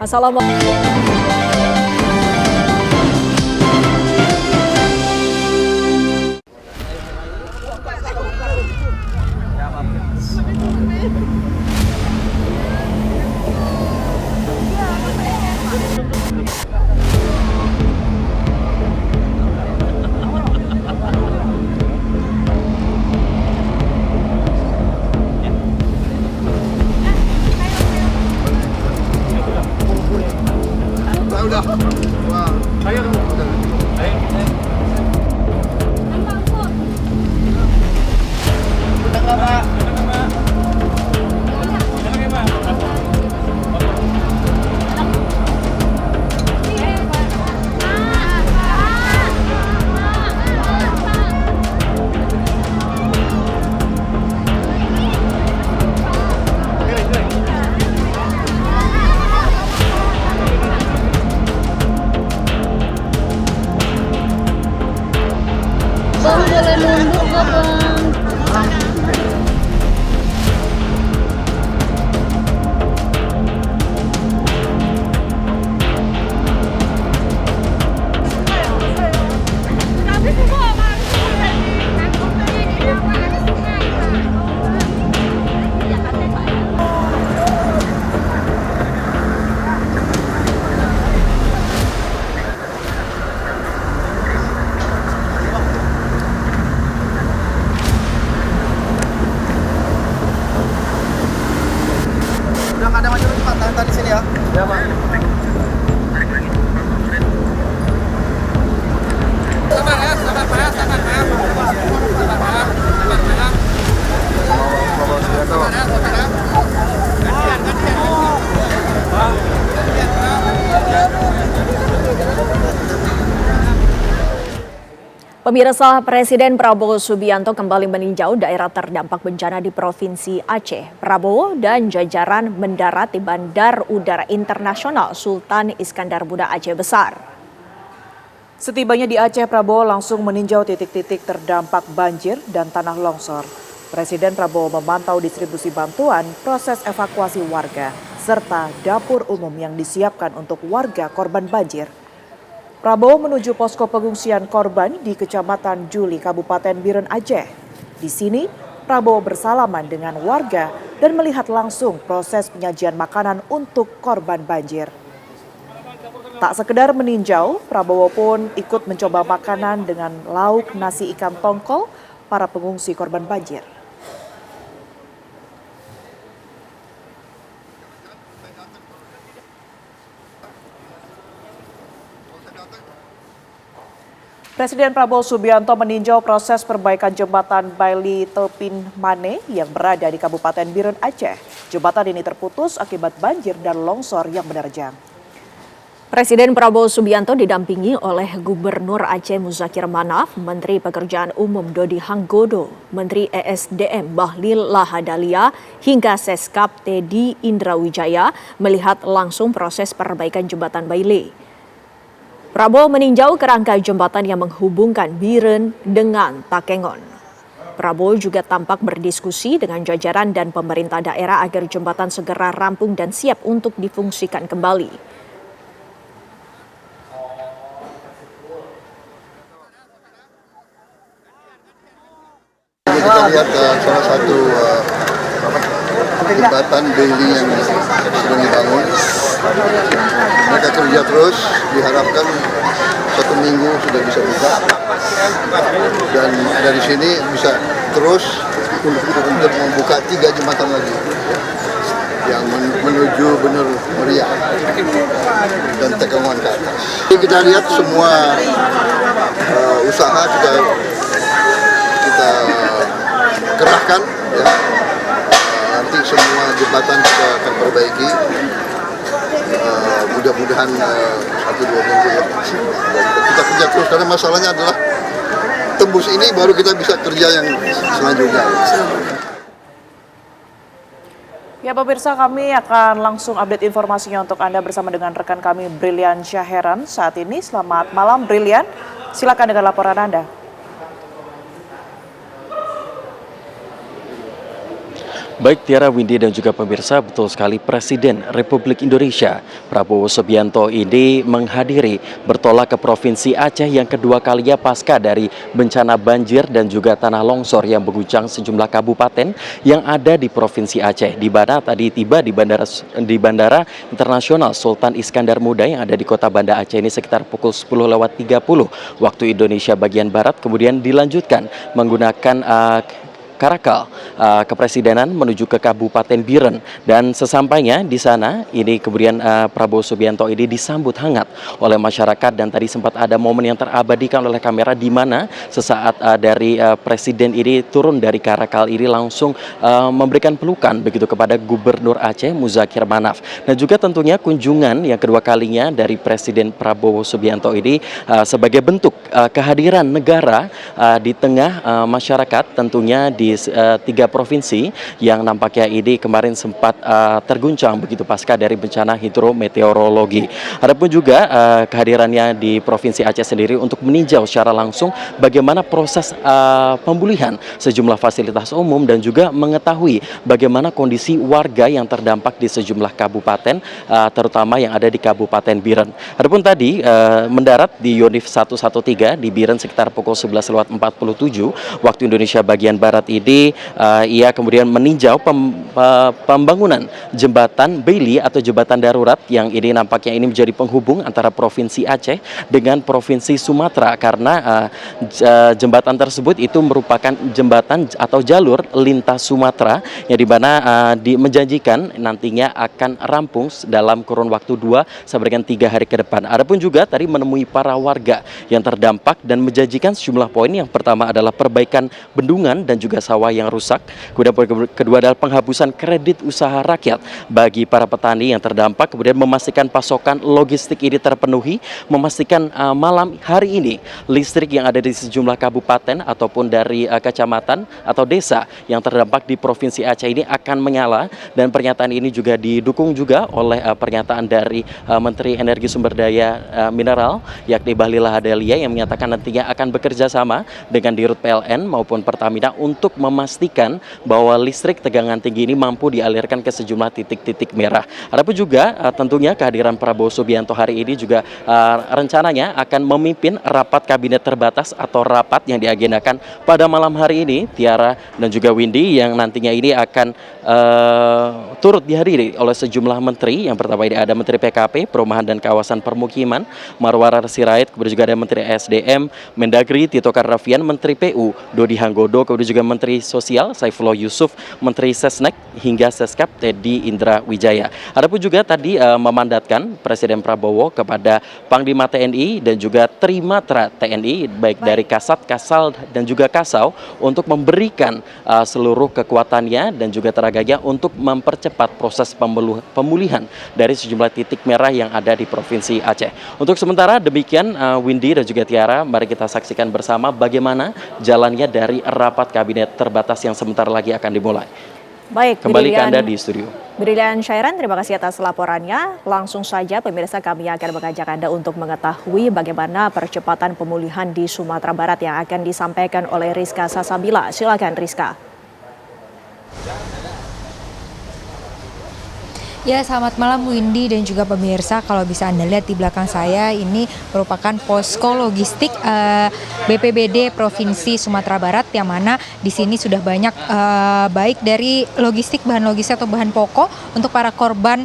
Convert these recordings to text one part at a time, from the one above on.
Assalamualaikum. Udah. Wah. Ayo. Udah enggak, Pak? Bang, boleh nunduk nggak, Bang? Udah nggak ada macam Pak, tahan di sini ya. Ya, Pak. Sabar ya, sabar Pak, sabar Pak. Sabar Pak, sabar Pak. Sabar ya, sabar ya. Pemirsa, Presiden Prabowo Subianto kembali meninjau daerah terdampak bencana di Provinsi Aceh. Prabowo dan jajaran mendarat di Bandar Udara Internasional Sultan Iskandar Muda Aceh Besar. Setibanya di Aceh, Prabowo langsung meninjau titik-titik terdampak banjir dan tanah longsor. Presiden Prabowo memantau distribusi bantuan, proses evakuasi warga, serta dapur umum yang disiapkan untuk warga korban banjir. Prabowo menuju posko pengungsian korban di Kecamatan Juli, Kabupaten Biren Aceh. Di sini, Prabowo bersalaman dengan warga dan melihat langsung proses penyajian makanan untuk korban banjir. Tak sekedar meninjau, Prabowo pun ikut mencoba makanan dengan lauk nasi ikan tongkol para pengungsi korban banjir. Presiden Prabowo Subianto meninjau proses perbaikan jembatan Baili Telpin Mane yang berada di Kabupaten Biren Aceh. Jembatan ini terputus akibat banjir dan longsor yang menerjang. Presiden Prabowo Subianto didampingi oleh Gubernur Aceh Muzakir Manaf, Menteri Pekerjaan Umum Dodi Hanggodo, Menteri ESDM Bahlil Lahadalia, hingga Seskap Teddy Indrawijaya melihat langsung proses perbaikan jembatan Baili. Prabowo meninjau kerangka jembatan yang menghubungkan Biren dengan Takengon. Prabowo juga tampak berdiskusi dengan jajaran dan pemerintah daerah agar jembatan segera rampung dan siap untuk difungsikan kembali. Kita lihat salah satu jembatan Baili yang sedang dibangun. Mereka kerja terus, diharapkan 1 minggu sudah bisa buka. Dan dari sini bisa terus untuk membuka 3 jembatan lagi yang menuju Bener Meriah dan Takengon ke atas. Jadi kita lihat semua usaha kita kerahkan ya. Nanti semua jembatan kita akan perbaiki, mudah-mudahan 1-2 minggu ya. Kita kerja terus karena masalahnya adalah tembus ini baru kita bisa kerja yang selanjutnya. Ya pemirsa, kami akan langsung update informasinya untuk Anda bersama dengan rekan kami Brilian Syaheran saat ini. Selamat malam Brilian, silakan dengan laporan Anda. Baik Tiara, Windy dan juga pemirsa, betul sekali Presiden Republik Indonesia Prabowo Subianto ini bertolak ke Provinsi Aceh yang kedua kalinya pasca dari bencana banjir dan juga tanah longsor yang mengguncang sejumlah kabupaten yang ada di Provinsi Aceh. Di mana tadi tiba di Bandara Internasional Sultan Iskandar Muda yang ada di Kota Banda Aceh ini sekitar pukul 10.30 waktu Indonesia bagian Barat, kemudian dilanjutkan menggunakan Karakal kepresidenan menuju ke Kabupaten Biren, dan sesampainya di sana ini kemudian Prabowo Subianto ini disambut hangat oleh masyarakat, dan tadi sempat ada momen yang terabadikan oleh kamera di mana sesaat dari presiden ini turun dari Karakal ini langsung memberikan pelukan begitu kepada Gubernur Aceh Muzakir Manaf, dan juga tentunya kunjungan yang kedua kalinya dari Presiden Prabowo Subianto ini sebagai bentuk kehadiran negara di tengah masyarakat tentunya di tiga provinsi yang nampaknya ini kemarin sempat terguncang begitu pasca dari bencana hidrometeorologi. Adapun juga kehadirannya di Provinsi Aceh sendiri untuk meninjau secara langsung bagaimana proses pemulihan sejumlah fasilitas umum dan juga mengetahui bagaimana kondisi warga yang terdampak di sejumlah kabupaten terutama yang ada di Kabupaten Biren. Adapun tadi mendarat di Yonif 113 di Biren sekitar pukul 11.47 waktu Indonesia bagian Barat ini. Ia kemudian meninjau pembangunan jembatan Bailey atau jembatan darurat yang ini nampaknya ini menjadi penghubung antara Provinsi Aceh dengan Provinsi Sumatera, karena jembatan tersebut itu merupakan jembatan atau jalur lintas Sumatera yang dimana menjanjikan nantinya akan rampung dalam kurun waktu 2 sampai dengan 3 hari ke depan. Adapun juga tadi menemui para warga yang terdampak dan menjanjikan sejumlah poin. Yang pertama adalah perbaikan bendungan dan juga sawah yang rusak. Kemudian poin kedua adalah penghapusan kredit usaha rakyat bagi para petani yang terdampak. Kemudian memastikan pasokan logistik ini terpenuhi, memastikan malam hari ini listrik yang ada di sejumlah kabupaten ataupun dari kecamatan atau desa yang terdampak di Provinsi Aceh ini akan menyala. Dan pernyataan ini juga didukung juga oleh pernyataan dari Menteri Energi Sumber Daya Mineral yakni Bahlil Lahadalia yang menyatakan nantinya akan bekerja sama dengan Dirut PLN maupun Pertamina untuk memastikan bahwa listrik tegangan tinggi ini mampu dialirkan ke sejumlah titik-titik merah. Adapun juga tentunya kehadiran Prabowo Subianto hari ini juga rencananya akan memimpin rapat kabinet terbatas atau rapat yang diagendakan pada malam hari ini, Tiara dan juga Windy, yang nantinya ini akan turut dihadiri oleh sejumlah menteri. Yang pertama ini ada Menteri PKP, Perumahan dan Kawasan Permukiman, Marwarar Sirait, kemudian juga ada Menteri SDM, Mendagri Tito Karnavian, Menteri PU Dodi Hanggodo, kemudian juga Menteri Sosial Saifullah Yusuf, Menteri Sesnek hingga Seskap Teddy Indra Wijaya. Adapun juga tadi memandatkan Presiden Prabowo kepada Panglima TNI dan juga Trimatra TNI baik dari Kasat, Kasal dan juga Kasau untuk memberikan seluruh kekuatannya dan juga tenaganya untuk mempercepat proses pemulihan dari sejumlah titik merah yang ada di Provinsi Aceh. Untuk sementara demikian Windy dan juga Tiara, mari kita saksikan bersama bagaimana jalannya dari rapat kabinet terbatas yang sebentar lagi akan dimulai. Baik, kembali ke Anda di studio. Brilian Syairan, terima kasih atas laporannya. Langsung saja pemirsa, kami akan mengajak Anda untuk mengetahui bagaimana percepatan pemulihan di Sumatera Barat yang akan disampaikan oleh Rizka Sasabila. Silakan Rizka. Ya, selamat malam Windy dan juga pemirsa. Kalau bisa Anda lihat di belakang saya, ini merupakan posko logistik BPBD Provinsi Sumatera Barat, yang mana di sini sudah banyak baik dari logistik, bahan logistik atau bahan pokok untuk para korban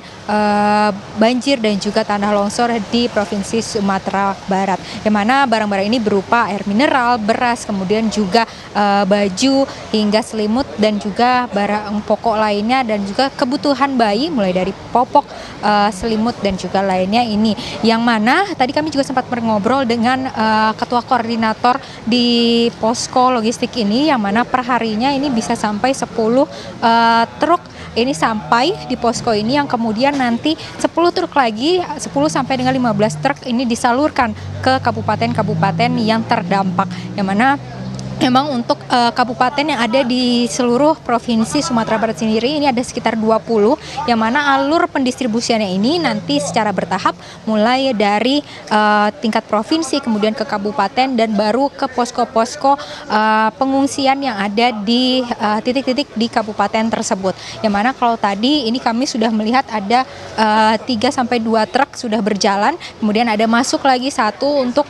banjir dan juga tanah longsor di Provinsi Sumatera Barat. Yang mana barang-barang ini berupa air mineral, beras, kemudian juga baju hingga selimut dan juga barang pokok lainnya, dan juga kebutuhan bayi mulai dari popok, selimut dan juga lainnya ini. Yang mana tadi kami juga sempat ngobrol dengan ketua koordinator di posko logistik ini, yang mana perharinya ini bisa sampai 10 truk ini sampai di posko ini, yang kemudian nanti 10 truk lagi, 10 sampai dengan 15 truk ini disalurkan ke kabupaten-kabupaten yang terdampak, yang mana memang untuk kabupaten yang ada di seluruh provinsi Sumatera Barat sendiri ini ada sekitar 20, yang mana alur pendistribusiannya ini nanti secara bertahap mulai dari tingkat provinsi kemudian ke kabupaten dan baru ke posko-posko pengungsian yang ada di titik-titik di kabupaten tersebut. Yang mana kalau tadi ini kami sudah melihat ada 3-2 truk sudah berjalan, kemudian ada masuk lagi satu untuk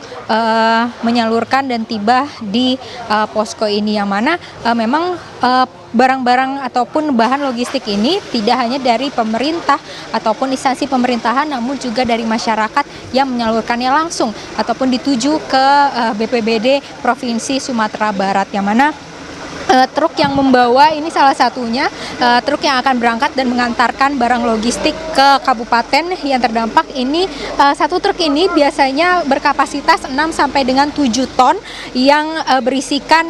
menyalurkan dan tiba di posko ini, yang mana memang barang-barang ataupun bahan logistik ini tidak hanya dari pemerintah ataupun instansi pemerintahan, namun juga dari masyarakat yang menyalurkannya langsung ataupun dituju ke BPBD Provinsi Sumatera Barat, yang mana truk yang membawa ini salah satunya truk yang akan berangkat dan mengantarkan barang logistik ke kabupaten yang terdampak ini. Satu truk ini biasanya berkapasitas 6 sampai dengan 7 ton yang berisikan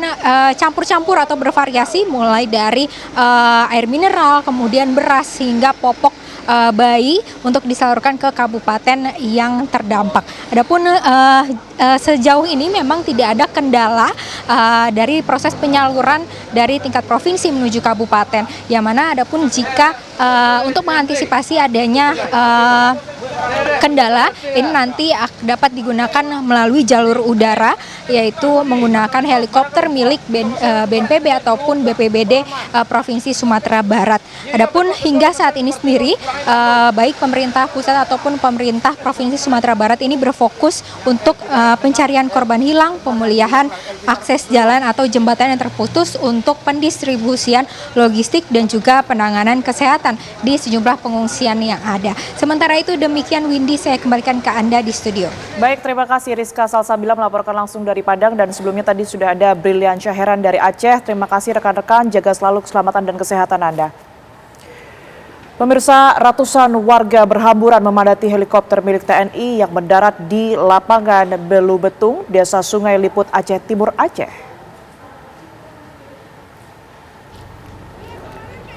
campur-campur atau bervariasi mulai dari air mineral, kemudian beras hingga popok bayi untuk disalurkan ke kabupaten yang terdampak. Adapun sejauh ini memang tidak ada kendala dari proses penyaluran dari tingkat provinsi menuju kabupaten, yang mana adapun jika untuk mengantisipasi adanya kendala ini nanti dapat digunakan melalui jalur udara, yaitu menggunakan helikopter milik BNPB ataupun BPBD Provinsi Sumatera Barat. Adapun hingga saat ini sendiri baik pemerintah pusat ataupun pemerintah Provinsi Sumatera Barat ini berfokus untuk pencarian korban hilang, pemulihan akses jalan atau jembatan yang terputus, untuk pendistribusian logistik dan juga penanganan kesehatan di sejumlah pengungsian yang ada. Sementara itu demikian Windy, saya kembalikan ke Anda di studio. Baik, terima kasih Rizka Salsabila melaporkan langsung dari Padang, dan sebelumnya tadi sudah ada Brilian Syaheran dari Aceh. Terima kasih rekan-rekan, jaga selalu keselamatan dan kesehatan Anda. Pemirsa, ratusan warga berhamburan memadati helikopter milik TNI yang mendarat di lapangan Belu Betung, Desa Sungai Liput, Aceh Timur, Aceh.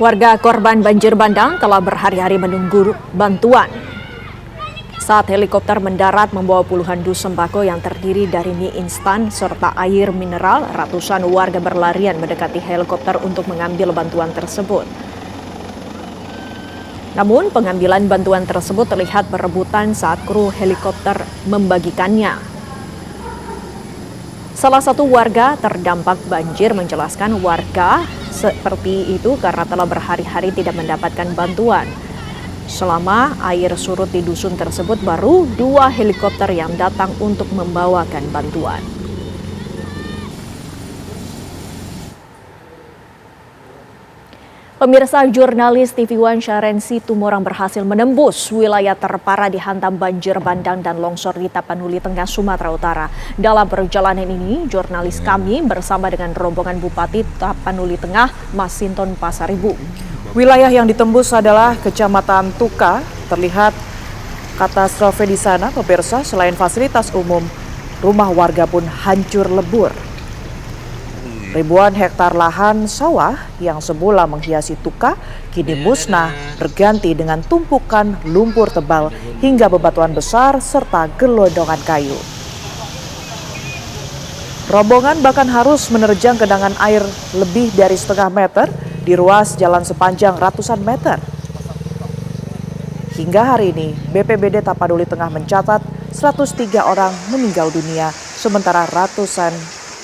Warga korban banjir bandang telah berhari-hari menunggu bantuan saat helikopter mendarat membawa puluhan dus sembako yang terdiri dari mie instan serta air mineral. Ratusan warga berlarian mendekati helikopter untuk mengambil bantuan tersebut. Namun pengambilan bantuan tersebut terlihat berebutan saat kru helikopter membagikannya. Salah satu warga terdampak banjir menjelaskan warga seperti itu karena telah berhari-hari tidak mendapatkan bantuan. Selama air surut di dusun tersebut, baru 2 helikopter yang datang untuk membawakan bantuan. Pemirsa, jurnalis TV One Sharon Situmorang berhasil menembus wilayah terparah dihantam banjir bandang dan longsor di Tapanuli Tengah, Sumatera Utara. Dalam perjalanan ini, jurnalis kami bersama dengan rombongan Bupati Tapanuli Tengah, Masinton Pasaribu. Wilayah yang ditembus adalah Kecamatan Tuka. Terlihat katastrofe di sana, pemirsa. Selain fasilitas umum, rumah warga pun hancur lebur. Ribuan hektar lahan sawah yang semula menghiasi Tuka kini musnah, berganti dengan tumpukan lumpur tebal hingga bebatuan besar serta gelondongan kayu. Rombongan bahkan harus menerjang genangan air lebih dari setengah meter di ruas jalan sepanjang ratusan meter. Hingga hari ini, BPBD Tapanuli Tengah mencatat 103 orang meninggal dunia, sementara ratusan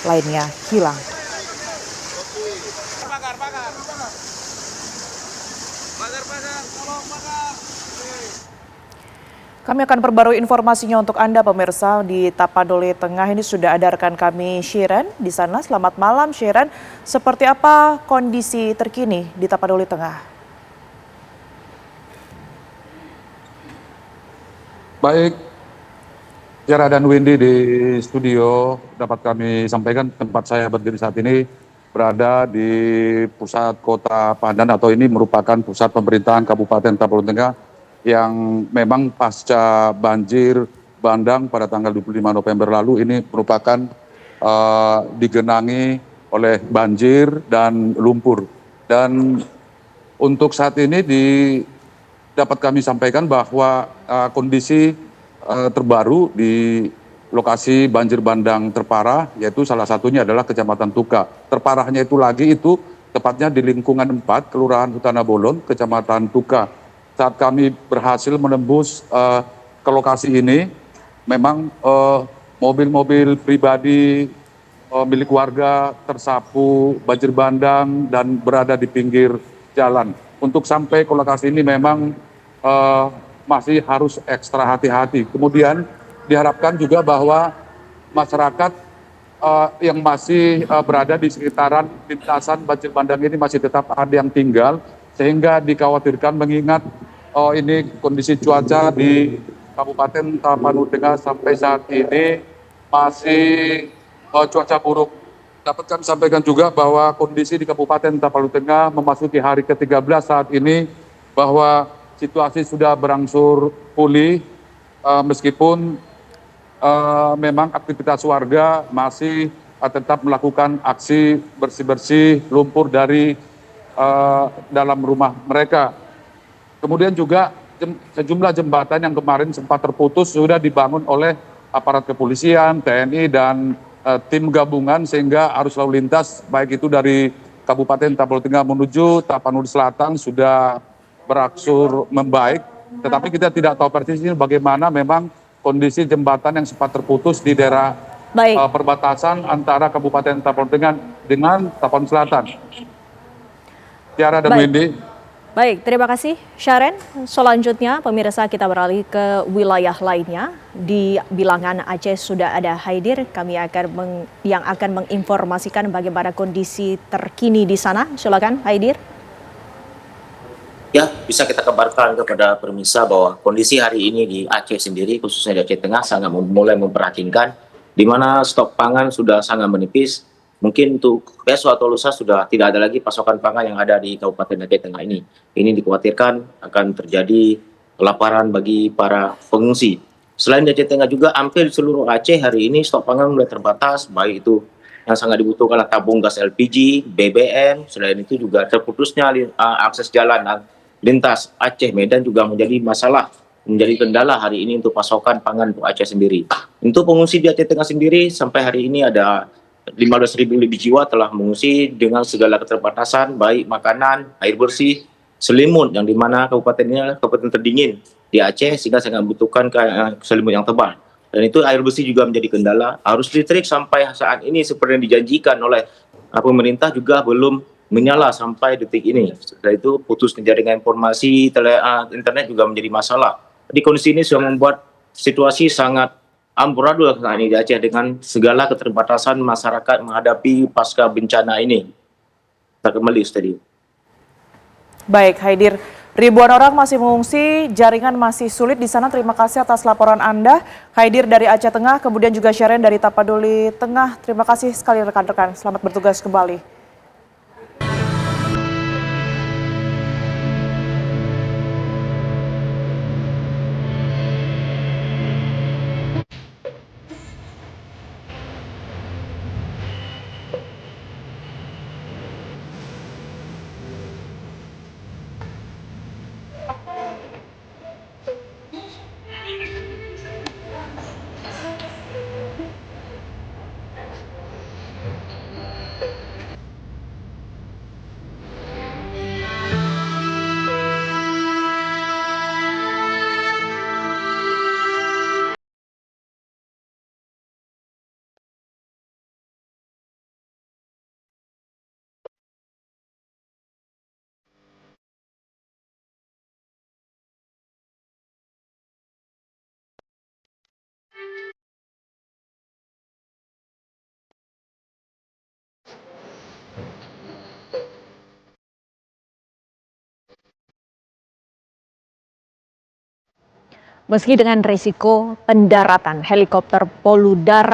lainnya hilang. Kami akan perbarui informasinya untuk Anda pemirsa. Di Tapanuli Tengah ini sudah ada rekan kami Shiren di sana. Selamat malam Shiren. Seperti apa kondisi terkini di Tapanuli Tengah? Baik, Tiara dan Windy di studio dapat kami sampaikan tempat saya berdiri saat ini berada di pusat kota Pandan, atau ini merupakan pusat pemerintahan Kabupaten Tapanuli Tengah yang memang pasca banjir bandang pada tanggal 25 November lalu ini merupakan digenangi oleh banjir dan lumpur. Dan untuk saat ini dapat kami sampaikan bahwa kondisi terbaru di lokasi banjir bandang terparah, yaitu salah satunya adalah Kecamatan Tuka. Terparahnya itu lagi itu tepatnya di lingkungan 4, Kelurahan Hutana Bolon, Kecamatan Tuka. Saat kami berhasil menembus ke lokasi ini, memang mobil-mobil pribadi milik warga tersapu banjir bandang dan berada di pinggir jalan. Untuk sampai ke lokasi ini memang masih harus ekstra hati-hati. Kemudian diharapkan juga bahwa masyarakat yang masih berada di sekitaran lintasan banjir bandang ini masih tetap ada yang tinggal, sehingga dikhawatirkan mengingat ini kondisi cuaca di Kabupaten Tapanuli Tengah sampai saat ini masih cuaca buruk. Dapat kami sampaikan juga bahwa kondisi di Kabupaten Tapanuli Tengah memasuki hari ke-13 saat ini, bahwa situasi sudah berangsur pulih meskipun memang aktivitas warga masih tetap melakukan aksi bersih-bersih lumpur dari dalam rumah mereka. Kemudian juga sejumlah jembatan yang kemarin sempat terputus sudah dibangun oleh aparat kepolisian, TNI, dan tim gabungan, sehingga arus lalu lintas baik itu dari Kabupaten Tapanuli Tengah menuju Tapanuli Selatan sudah berangsur membaik. Tetapi kita tidak tahu persisnya bagaimana memang kondisi jembatan yang sempat terputus di daerah perbatasan antara Kabupaten Tapanuli Tengah dengan Tapanuli Selatan. Tiara dan Windy. Baik, terima kasih Syaren. Selanjutnya pemirsa, kita beralih ke wilayah lainnya. Di Bilangan Aceh sudah ada Haidir, yang akan menginformasikan bagaimana kondisi terkini di sana. Silakan Haidir. Ya, bisa kita kabarkan kepada pemirsa bahwa kondisi hari ini di Aceh sendiri, khususnya di Aceh Tengah, sangat mulai memprihatinkan, di mana stok pangan sudah sangat menipis. Mungkin untuk besok atau lusa sudah tidak ada lagi pasokan pangan yang ada di Kabupaten Aceh Tengah ini. Ini dikhawatirkan akan terjadi kelaparan bagi para pengungsi. Selain di Aceh Tengah juga, hampir di seluruh Aceh hari ini stok pangan mulai terbatas, baik itu yang sangat dibutuhkan adalah tabung gas LPG, BBM. Selain itu juga terputusnya akses jalan lintas Aceh Medan juga menjadi masalah, menjadi kendala hari ini untuk pasokan pangan untuk Aceh sendiri. Untuk pengungsi di Aceh Tengah sendiri, sampai hari ini ada 15.000 lebih jiwa telah mengungsi dengan segala keterbatasan, baik makanan, air bersih, selimut, yang dimana kabupaten ini adalah kabupaten terdingin di Aceh, sehingga sangat membutuhkan selimut yang tebal. Dan itu air bersih juga menjadi kendala. Arus listrik sampai saat ini seperti yang dijanjikan oleh pemerintah juga belum menyala sampai detik ini. Setelah itu putusnya jaringan informasi, internet juga menjadi masalah. Di kondisi ini sudah membuat situasi sangat amburadul saat ini di Aceh dengan segala keterbatasan masyarakat menghadapi pasca bencana ini. Kita kembali tadi. Baik, Haidir. Ribuan orang masih mengungsi, jaringan masih sulit di sana. Terima kasih atas laporan Anda, Haidir dari Aceh Tengah, kemudian juga Syaren dari Tapanuli Tengah. Terima kasih sekali rekan-rekan. Selamat bertugas kembali. Meski dengan risiko pendaratan, helikopter poluda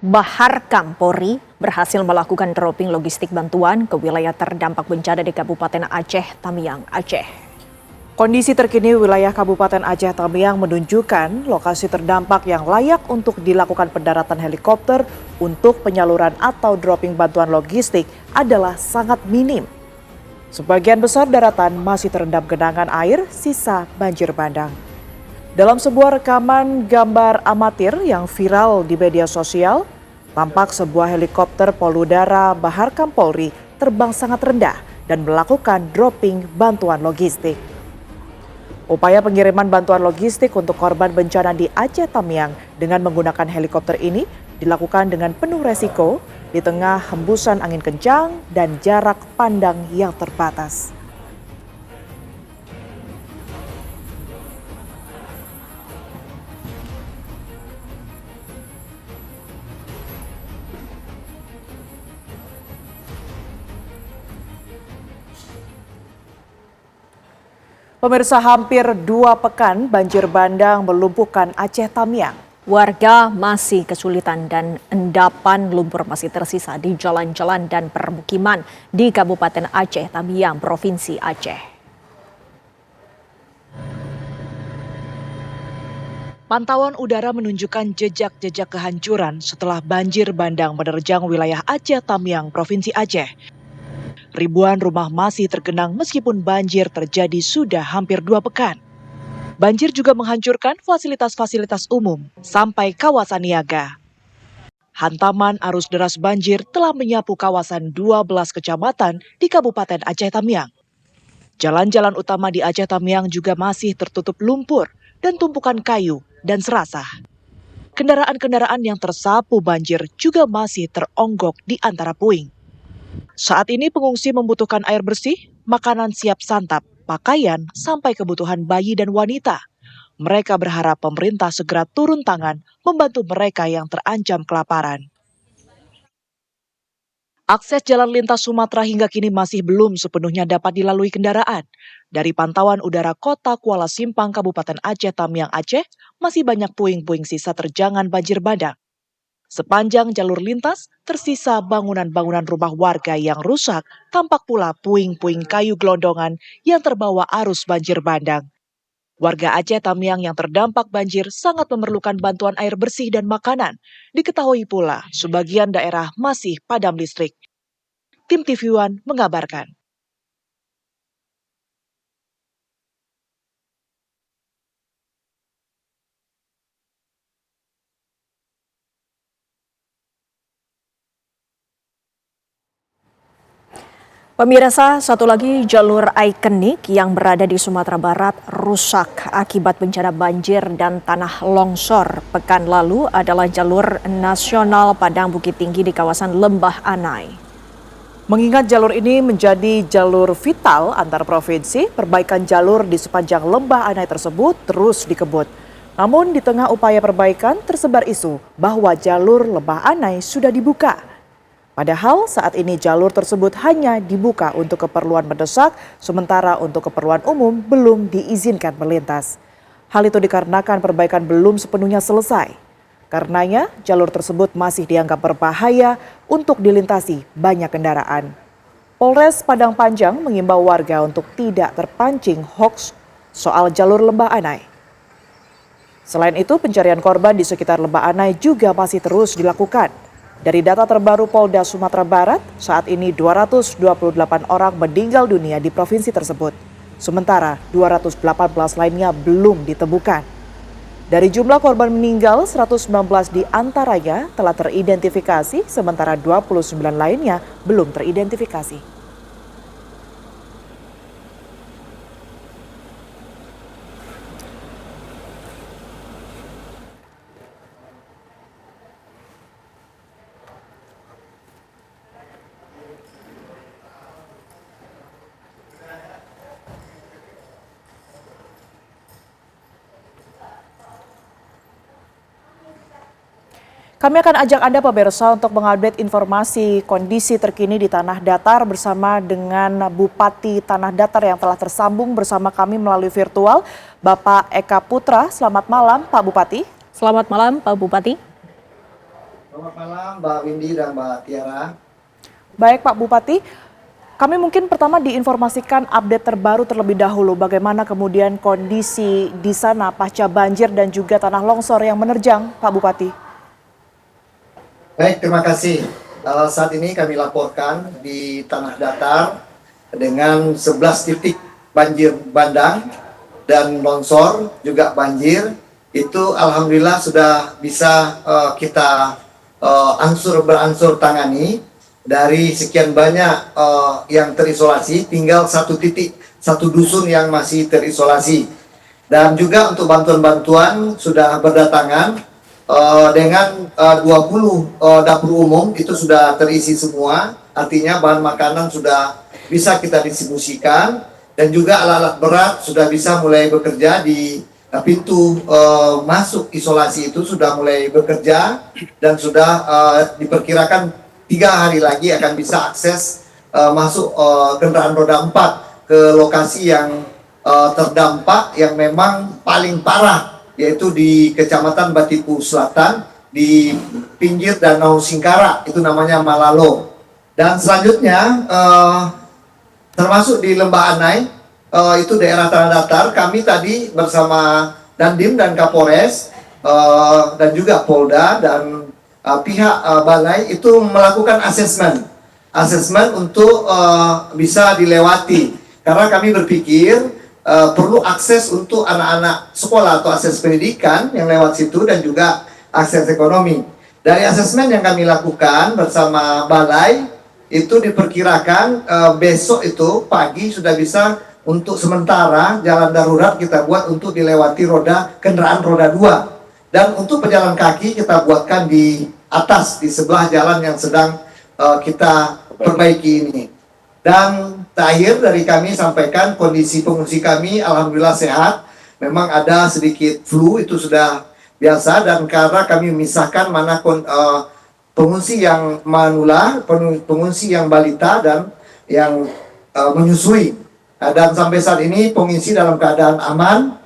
Baharkam Polri berhasil melakukan dropping logistik bantuan ke wilayah terdampak bencana di Kabupaten Aceh Tamiang, Aceh. Kondisi terkini wilayah Kabupaten Aceh Tamiang menunjukkan lokasi terdampak yang layak untuk dilakukan pendaratan helikopter untuk penyaluran atau dropping bantuan logistik adalah sangat minim. Sebagian besar daratan masih terendam genangan air sisa banjir bandang. Dalam sebuah rekaman gambar amatir yang viral di media sosial, tampak sebuah helikopter poluda Baharkam Polri terbang sangat rendah dan melakukan dropping bantuan logistik. Upaya pengiriman bantuan logistik untuk korban bencana di Aceh Tamiang dengan menggunakan helikopter ini dilakukan dengan penuh resiko di tengah hembusan angin kencang dan jarak pandang yang terbatas. Pemirsa, hampir 2 pekan banjir bandang melumpuhkan Aceh Tamiang. Warga masih kesulitan dan endapan lumpur masih tersisa di jalan-jalan dan permukiman di Kabupaten Aceh Tamiang, Provinsi Aceh. Pantauan udara menunjukkan jejak-jejak kehancuran setelah banjir bandang menerjang wilayah Aceh Tamiang, Provinsi Aceh. Ribuan rumah masih tergenang meskipun banjir terjadi sudah hampir 2 pekan. Banjir juga menghancurkan fasilitas-fasilitas umum sampai kawasan niaga. Hantaman arus deras banjir telah menyapu kawasan 12 kecamatan di Kabupaten Aceh Tamiang. Jalan-jalan utama di Aceh Tamiang juga masih tertutup lumpur dan tumpukan kayu dan serasah. Kendaraan-kendaraan yang tersapu banjir juga masih teronggok di antara puing. Saat ini pengungsi membutuhkan air bersih, makanan siap santap, pakaian, sampai kebutuhan bayi dan wanita. Mereka berharap pemerintah segera turun tangan membantu mereka yang terancam kelaparan. Akses jalan lintas Sumatera hingga kini masih belum sepenuhnya dapat dilalui kendaraan. Dari pantauan udara Kota Kuala Simpang, Kabupaten Aceh Tamiang, Aceh, masih banyak puing-puing sisa terjangan banjir bandang. Sepanjang jalur lintas, tersisa bangunan-bangunan rumah warga yang rusak, tampak pula puing-puing kayu gelondongan yang terbawa arus banjir bandang. Warga Aceh Tamiang yang terdampak banjir sangat memerlukan bantuan air bersih dan makanan. Diketahui pula, sebagian daerah masih padam listrik. Tim TV One mengabarkan. Pemirsa, satu lagi jalur ikonik yang berada di Sumatera Barat rusak akibat bencana banjir dan tanah longsor. Pekan lalu adalah jalur nasional Padang Bukit Tinggi di kawasan Lembah Anai. Mengingat jalur ini menjadi jalur vital antar provinsi, perbaikan jalur di sepanjang Lembah Anai tersebut terus dikebut. Namun di tengah upaya perbaikan tersebar isu bahwa jalur Lembah Anai sudah dibuka. Padahal saat ini jalur tersebut hanya dibuka untuk keperluan mendesak, sementara untuk keperluan umum belum diizinkan melintas. Hal itu dikarenakan perbaikan belum sepenuhnya selesai. Karenanya jalur tersebut masih dianggap berbahaya untuk dilintasi banyak kendaraan. Polres Padang Panjang mengimbau warga untuk tidak terpancing hoaks soal jalur Lembah Anai. Selain itu, pencarian korban di sekitar Lembah Anai juga masih terus dilakukan. Dari data terbaru Polda Sumatera Barat, saat ini 228 orang meninggal dunia di provinsi tersebut. Sementara 218 lainnya belum ditemukan. Dari jumlah korban meninggal, 119 diantaranya telah teridentifikasi, sementara 29 lainnya belum teridentifikasi. Kami akan ajak Anda pemirsa untuk mengupdate informasi kondisi terkini di Tanah Datar bersama dengan Bupati Tanah Datar yang telah tersambung bersama kami melalui virtual, Bapak Eka Putra. Selamat malam Pak Bupati. Selamat malam Pak Bupati. Selamat malam Mbak Windy dan Mbak Tiara. Baik Pak Bupati, kami mungkin pertama diinformasikan update terbaru terlebih dahulu bagaimana kemudian kondisi di sana pasca banjir dan juga tanah longsor yang menerjang Pak Bupati. Baik, terima kasih. Saat ini kami laporkan di Tanah Datar dengan 11 titik banjir bandang dan longsor juga banjir itu alhamdulillah sudah bisa kita beransur tangani. Dari sekian banyak yang terisolasi, tinggal satu titik, satu dusun yang masih terisolasi. Dan juga untuk bantuan-bantuan sudah berdatangan dengan 20 dapur umum itu sudah terisi semua. Artinya bahan makanan sudah bisa kita distribusikan dan juga alat-alat berat sudah bisa mulai bekerja di pintu masuk isolasi itu sudah mulai bekerja dan sudah diperkirakan 3 hari lagi akan bisa akses masuk kendaraan roda 4 ke lokasi yang terdampak yang memang paling parah, yaitu di Kecamatan Batipu Selatan di pinggir Danau Singkara, itu namanya Malalo. Dan selanjutnya termasuk di Lembah Anai, itu daerah tanah datar, kami tadi bersama Dandim dan Kapolres dan juga Polda dan pihak balai itu melakukan asesmen untuk bisa dilewati, karena kami berpikir perlu akses untuk anak-anak sekolah atau akses pendidikan yang lewat situ dan juga akses ekonomi. Dari asesmen yang kami lakukan bersama balai itu diperkirakan besok itu pagi sudah bisa untuk sementara jalan darurat kita buat untuk dilewati kendaraan roda 2, dan untuk pejalan kaki kita buatkan di atas di sebelah jalan yang sedang kita perbaiki ini. Dan terakhir dari kami sampaikan kondisi pengungsi kami alhamdulillah sehat. Memang ada sedikit flu, itu sudah biasa, dan karena kami memisahkan mana pengungsi yang manula, pengungsi yang balita dan yang menyusui. Dan sampai saat ini pengungsi dalam keadaan aman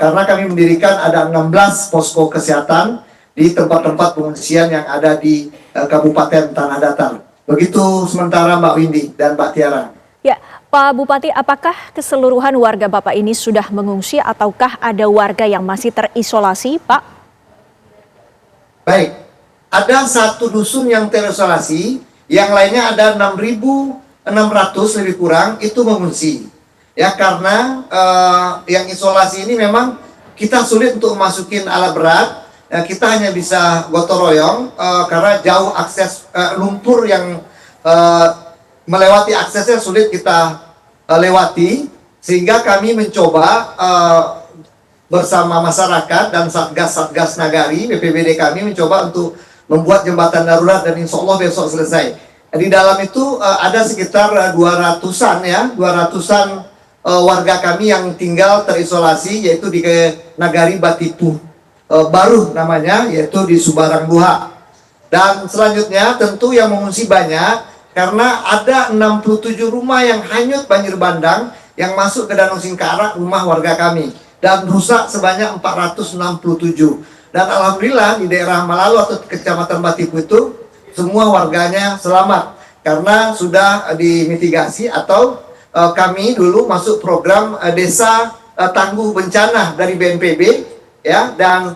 karena kami mendirikan ada 16 posko kesehatan di tempat-tempat pengungsian yang ada di Kabupaten Tanah Datar. Begitu sementara Mbak Windy dan Mbak Tiara. Ya, Pak Bupati, apakah keseluruhan warga Bapak ini sudah mengungsi ataukah ada warga yang masih terisolasi, Pak? Baik, ada satu dusun yang terisolasi, yang lainnya ada 6.600 lebih kurang itu mengungsi. Ya, karena yang isolasi ini memang kita sulit untuk masukin alat berat. Kita hanya bisa gotong royong karena jauh akses lumpur yang melewati aksesnya sulit kita lewati, sehingga kami mencoba bersama masyarakat dan Satgas Nagari BPBD kami mencoba untuk membuat jembatan darurat dan insya Allah besok selesai. Di dalam itu ada sekitar 200-an warga kami yang tinggal terisolasi, yaitu di Nagari Batipu baru namanya, yaitu di Subarang Buha. Dan selanjutnya tentu yang mengungsi banyak karena ada 67 rumah yang hanyut banjir bandang yang masuk ke Danau Singkara, rumah warga kami, dan rusak sebanyak 467. Dan alhamdulillah di daerah Malalo atau Kecamatan Batipu itu semua warganya selamat karena sudah dimitigasi atau kami dulu masuk program desa tangguh bencana dari BNPB. Ya, dan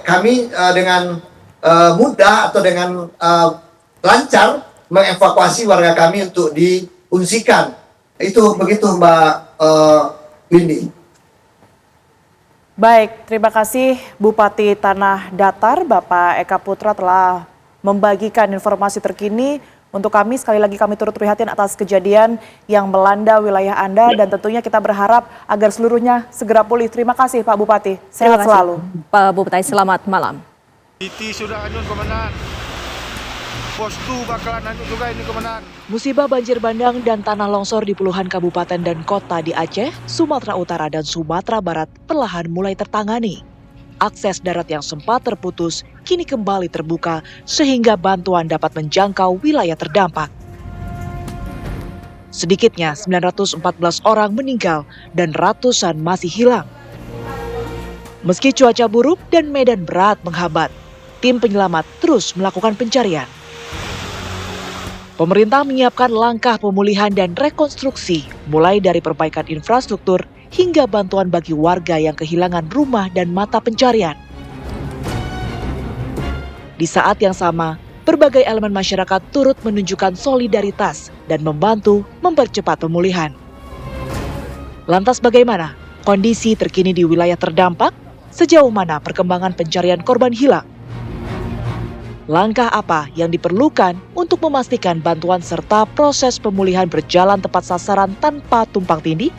kami dengan mudah atau dengan lancar mengevakuasi warga kami untuk diungsikan. Itu begitu Mbak Windy. Baik, terima kasih Bupati Tanah Datar, Bapak Eka Putra telah membagikan informasi terkini untuk kami. Sekali lagi kami turut prihatin atas kejadian yang melanda wilayah Anda dan tentunya kita berharap agar seluruhnya segera pulih. Terima kasih Pak Bupati, sehat selalu. Pak Bupati, selamat malam. Titi sudah anyut komandan. Pos 2 bakalan anyut juga ini komandan. Musibah banjir bandang dan tanah longsor di puluhan kabupaten dan kota di Aceh, Sumatera Utara dan Sumatera Barat perlahan mulai tertangani. Akses darat yang sempat terputus kini kembali terbuka sehingga bantuan dapat menjangkau wilayah terdampak. Sedikitnya 914 orang meninggal dan ratusan masih hilang. Meski cuaca buruk dan medan berat menghambat, tim penyelamat terus melakukan pencarian. Pemerintah menyiapkan langkah pemulihan dan rekonstruksi, mulai dari perbaikan infrastruktur hingga bantuan bagi warga yang kehilangan rumah dan mata pencarian. Di saat yang sama, berbagai elemen masyarakat turut menunjukkan solidaritas dan membantu mempercepat pemulihan. Lantas bagaimana kondisi terkini di wilayah terdampak, sejauh mana perkembangan pencarian korban hilang. Langkah apa yang diperlukan untuk memastikan bantuan serta proses pemulihan berjalan tepat sasaran tanpa tumpang tindih?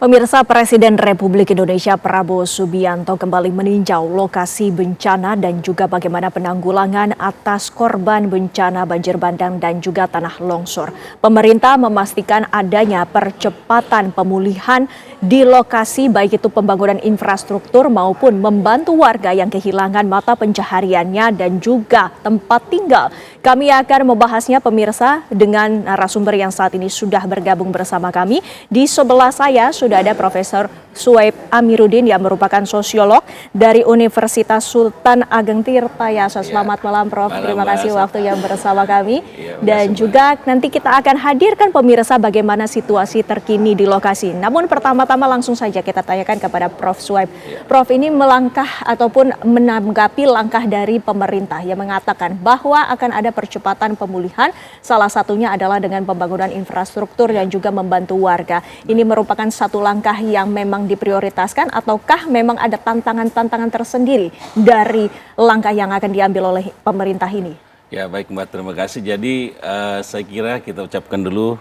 Pemirsa, Presiden Republik Indonesia Prabowo Subianto kembali meninjau lokasi bencana dan juga bagaimana penanggulangan atas korban bencana banjir bandang dan juga tanah longsor. Pemerintah memastikan adanya percepatan pemulihan di lokasi, baik itu pembangunan infrastruktur maupun membantu warga yang kehilangan mata pencahariannya dan juga tempat tinggal. Kami akan membahasnya, pemirsa, dengan narasumber yang saat ini sudah bergabung bersama kami. Di sebelah saya sudah ada Profesor Suhaib Amiruddin yang merupakan sosiolog dari Universitas Sultan Ageng Tirtayasa. Selamat malam, Prof. Terima kasih waktu yang bersama kami. Dan juga nanti kita akan hadirkan pemirsa bagaimana situasi terkini di lokasi. Namun pertama-tama langsung saja kita tanyakan kepada Prof. Suhaib. Prof, ini melangkah ataupun menanggapi langkah dari pemerintah yang mengatakan bahwa akan ada percepatan pemulihan, salah satunya adalah dengan pembangunan infrastruktur dan juga membantu warga. Ini merupakan satu langkah yang memang diprioritaskan ataukah memang ada tantangan-tantangan tersendiri dari langkah yang akan diambil oleh pemerintah ini? Ya baik Mbak, terima kasih. Jadi saya kira kita ucapkan dulu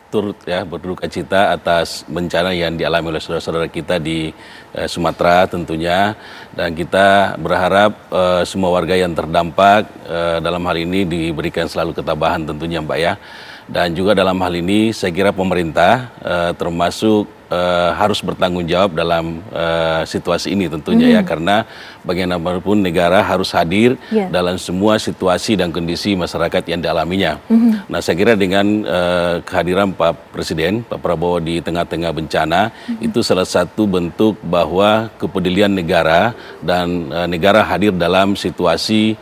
turut ya berduka cita atas bencana yang dialami oleh saudara-saudara kita di Sumatera tentunya, dan kita berharap semua warga yang terdampak dalam hal ini diberikan selalu ketabahan tentunya Mbak ya. Dan juga dalam hal ini saya kira pemerintah termasuk harus bertanggung jawab dalam situasi ini tentunya ya, karena bagaimanapun negara harus hadir dalam semua situasi dan kondisi masyarakat yang dialaminya. Nah saya kira dengan kehadiran Pak Presiden, Pak Prabowo di tengah-tengah bencana, itu salah satu bentuk bahwa kepedulian negara dan negara hadir dalam situasi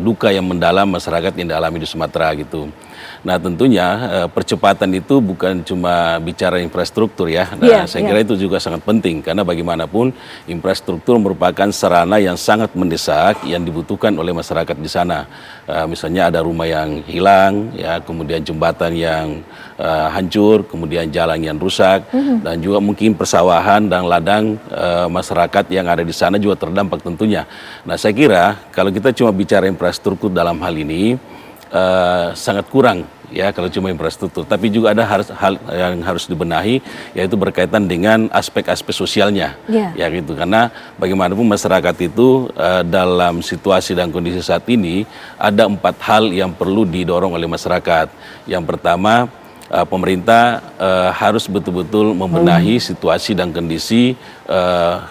duka yang mendalam masyarakat yang dialami di Sumatera gitu. Nah tentunya percepatan itu bukan cuma bicara infrastruktur ya. Nah saya kira itu juga sangat penting, karena bagaimanapun infrastruktur merupakan sarana yang sangat mendesak yang dibutuhkan oleh masyarakat di sana. Misalnya ada rumah yang hilang, ya, kemudian jembatan yang hancur, kemudian jalan yang rusak, dan juga mungkin persawahan dan ladang masyarakat yang ada di sana juga terdampak tentunya. Nah saya kira kalau kita cuma bicara infrastruktur dalam hal ini, sangat kurang ya kalau cuma infrastruktur, tapi juga ada hal yang harus dibenahi, yaitu berkaitan dengan aspek-aspek sosialnya ya gitu, karena bagaimanapun masyarakat itu dalam situasi dan kondisi saat ini ada 4 hal yang perlu didorong oleh masyarakat. Yang pertama, pemerintah harus betul-betul membenahi situasi dan kondisi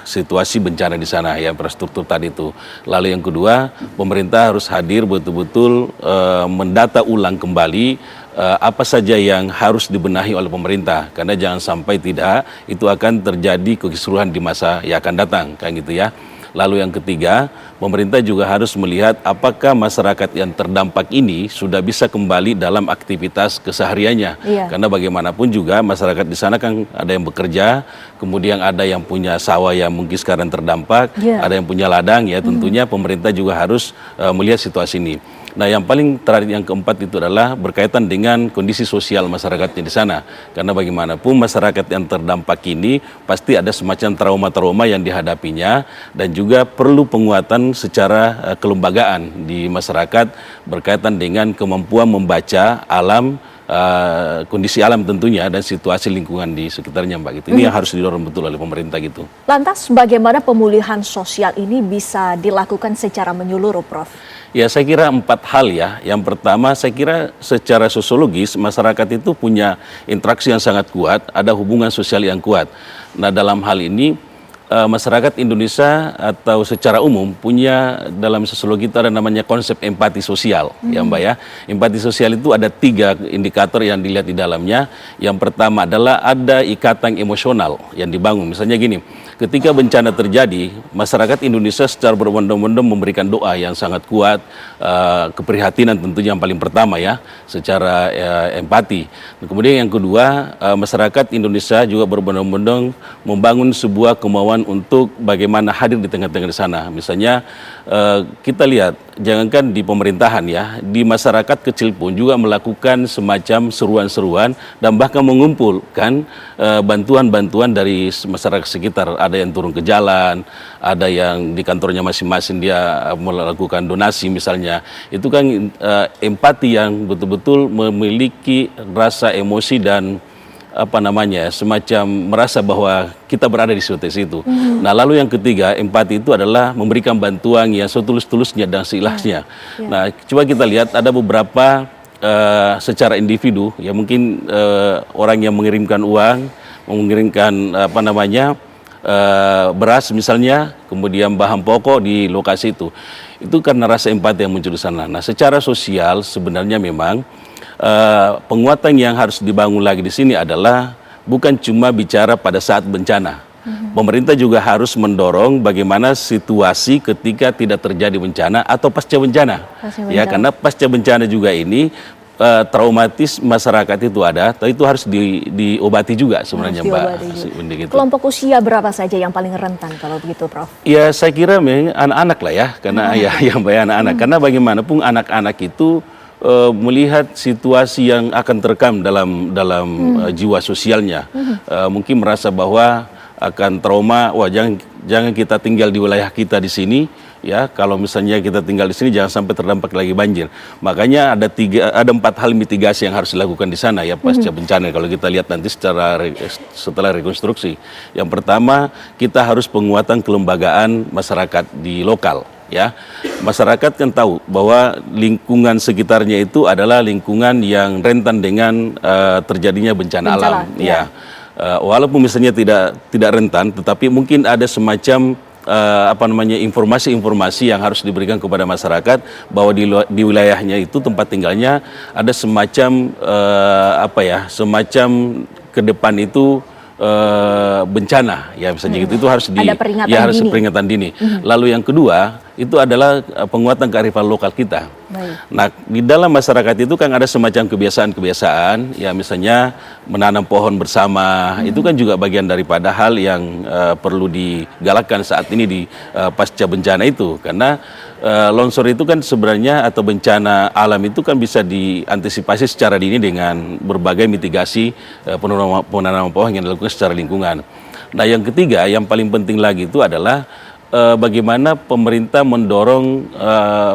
situasi bencana di sana ya, infrastruktur tadi itu. Lalu yang kedua, pemerintah harus hadir betul-betul mendata ulang kembali apa saja yang harus dibenahi oleh pemerintah, karena jangan sampai tidak itu akan terjadi kekisruhan di masa yang akan datang kan gitu ya. Lalu yang ketiga, pemerintah juga harus melihat apakah masyarakat yang terdampak ini sudah bisa kembali dalam aktivitas kesehariannya. Karena bagaimanapun juga masyarakat di sana kan ada yang bekerja, kemudian ada yang punya sawah yang mungkin sekarang terdampak, ada yang punya ladang ya, tentunya pemerintah juga harus melihat situasi ini. Nah yang paling terakhir, yang keempat itu adalah berkaitan dengan kondisi sosial masyarakatnya di sana. Karena bagaimanapun masyarakat yang terdampak ini pasti ada semacam trauma-trauma yang dihadapinya, dan juga perlu penguatan secara kelembagaan di masyarakat berkaitan dengan kemampuan membaca alam, kondisi alam tentunya, dan situasi lingkungan di sekitarnya Mbak gitu. Ini yang harus didorong betul oleh pemerintah gitu. Lantas bagaimana pemulihan sosial ini bisa dilakukan secara menyeluruh, Prof? Ya saya kira 4 hal ya. Yang pertama saya kira secara sosiologis masyarakat itu punya interaksi yang sangat kuat, ada hubungan sosial yang kuat. Nah dalam hal ini masyarakat Indonesia atau secara umum punya, dalam sosiologi itu ada namanya konsep empati sosial ya Mbak ya. Empati sosial itu ada 3 indikator yang dilihat di dalamnya. Yang pertama adalah ada ikatan emosional yang dibangun. Misalnya gini, ketika bencana terjadi, masyarakat Indonesia secara berbondong-bondong memberikan doa yang sangat kuat, keprihatinan tentunya yang paling pertama ya, secara empati. Kemudian yang kedua, masyarakat Indonesia juga berbondong-bondong membangun sebuah kemauan bertujuan untuk bagaimana hadir di tengah-tengah di sana. Misalnya kita lihat, jangankan di pemerintahan ya, di masyarakat kecil pun juga melakukan semacam seruan-seruan dan bahkan mengumpulkan bantuan-bantuan dari masyarakat sekitar. Ada yang turun ke jalan, ada yang di kantornya masing-masing dia melakukan donasi misalnya. Itu kan empati yang betul-betul memiliki rasa emosi dan semacam merasa bahwa kita berada di situ. Nah, lalu yang ketiga, empati itu adalah memberikan bantuan yang setulus-tulusnya dan seikhlasnya. Nah, coba kita lihat ada beberapa secara individu, ya mungkin orang yang mengirimkan uang, mengirimkan beras misalnya, kemudian bahan pokok di lokasi itu karena rasa empati yang muncul di sana. Nah, secara sosial sebenarnya memang penguatan yang harus dibangun lagi di sini adalah bukan cuma bicara pada saat bencana. Pemerintah juga harus mendorong bagaimana situasi ketika tidak terjadi bencana atau pasca bencana. Ya, karena pasca bencana juga ini traumatis masyarakat itu ada, tapi itu harus diobati juga sebenarnya, Mbak. Gitu. Kelompok usia berapa saja yang paling rentan kalau begitu, Prof? Ya, saya kira anak-anak lah ya, karena yang banyak anak-anak. Karena bagaimanapun anak-anak itu melihat situasi yang akan terekam dalam jiwa sosialnya, mungkin merasa bahwa akan trauma. Wah, jangan kita tinggal di wilayah kita di sini, ya. Kalau misalnya kita tinggal di sini, jangan sampai terdampak lagi banjir. Makanya ada 4 hal mitigasi yang harus dilakukan di sana ya pasca bencana. Kalau kita lihat nanti setelah rekonstruksi, yang pertama kita harus penguatan kelembagaan masyarakat di lokal. Ya, masyarakat kan tahu bahwa lingkungan sekitarnya itu adalah lingkungan yang rentan dengan terjadinya bencana alam. Ya, walaupun misalnya tidak rentan, tetapi mungkin ada semacam informasi-informasi yang harus diberikan kepada masyarakat bahwa di wilayahnya itu tempat tinggalnya ada semacam semacam ke depan itu bencana, ya misalnya gitu, itu harus peringatan dini. Lalu yang kedua itu adalah penguatan kearifan lokal kita. Nah, di dalam masyarakat itu kan ada semacam kebiasaan-kebiasaan, ya misalnya menanam pohon bersama, itu kan juga bagian daripada hal yang perlu digalakkan saat ini di pasca bencana itu, karena longsor itu kan sebenarnya atau bencana alam itu kan bisa diantisipasi secara dini dengan berbagai mitigasi penanaman pohon yang dilakukan secara lingkungan. Nah, yang ketiga yang paling penting lagi itu adalah bagaimana pemerintah mendorong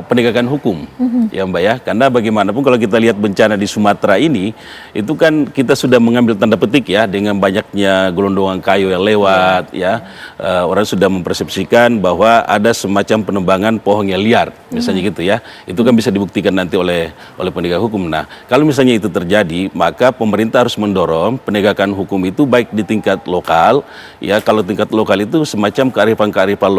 penegakan hukum, ya Mbak ya, karena bagaimanapun kalau kita lihat bencana di Sumatera ini, itu kan kita sudah mengambil tanda petik ya dengan banyaknya gelondongan kayu yang lewat, ya orang sudah mempersepsikan bahwa ada semacam penebangan pohon yang liar, misalnya gitu ya, itu kan bisa dibuktikan nanti oleh penegak hukum. Nah, kalau misalnya itu terjadi, maka pemerintah harus mendorong penegakan hukum itu baik di tingkat lokal, ya kalau tingkat lokal itu semacam kearifan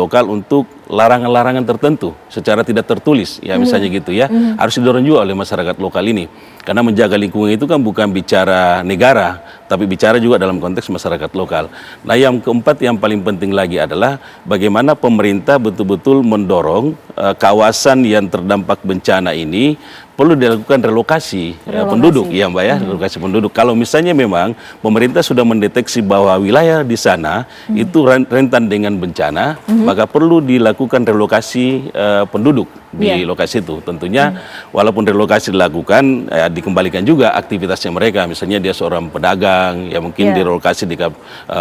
lokal untuk larangan-larangan tertentu secara tidak tertulis, ya misalnya gitu ya, harus didorong juga oleh masyarakat lokal ini, karena menjaga lingkungan itu kan bukan bicara negara, tapi bicara juga dalam konteks masyarakat lokal. Nah, yang keempat yang paling penting lagi adalah bagaimana pemerintah betul-betul mendorong kawasan yang terdampak bencana ini perlu dilakukan relokasi penduduk, ya Mbak ya, relokasi penduduk. Kalau misalnya memang pemerintah sudah mendeteksi bahwa wilayah di sana itu rentan dengan bencana, maka perlu dilakukan relokasi penduduk di lokasi itu. Tentunya walaupun relokasi dilakukan, dikembalikan juga aktivitasnya mereka. Misalnya dia seorang pedagang, ya mungkin direlokasi di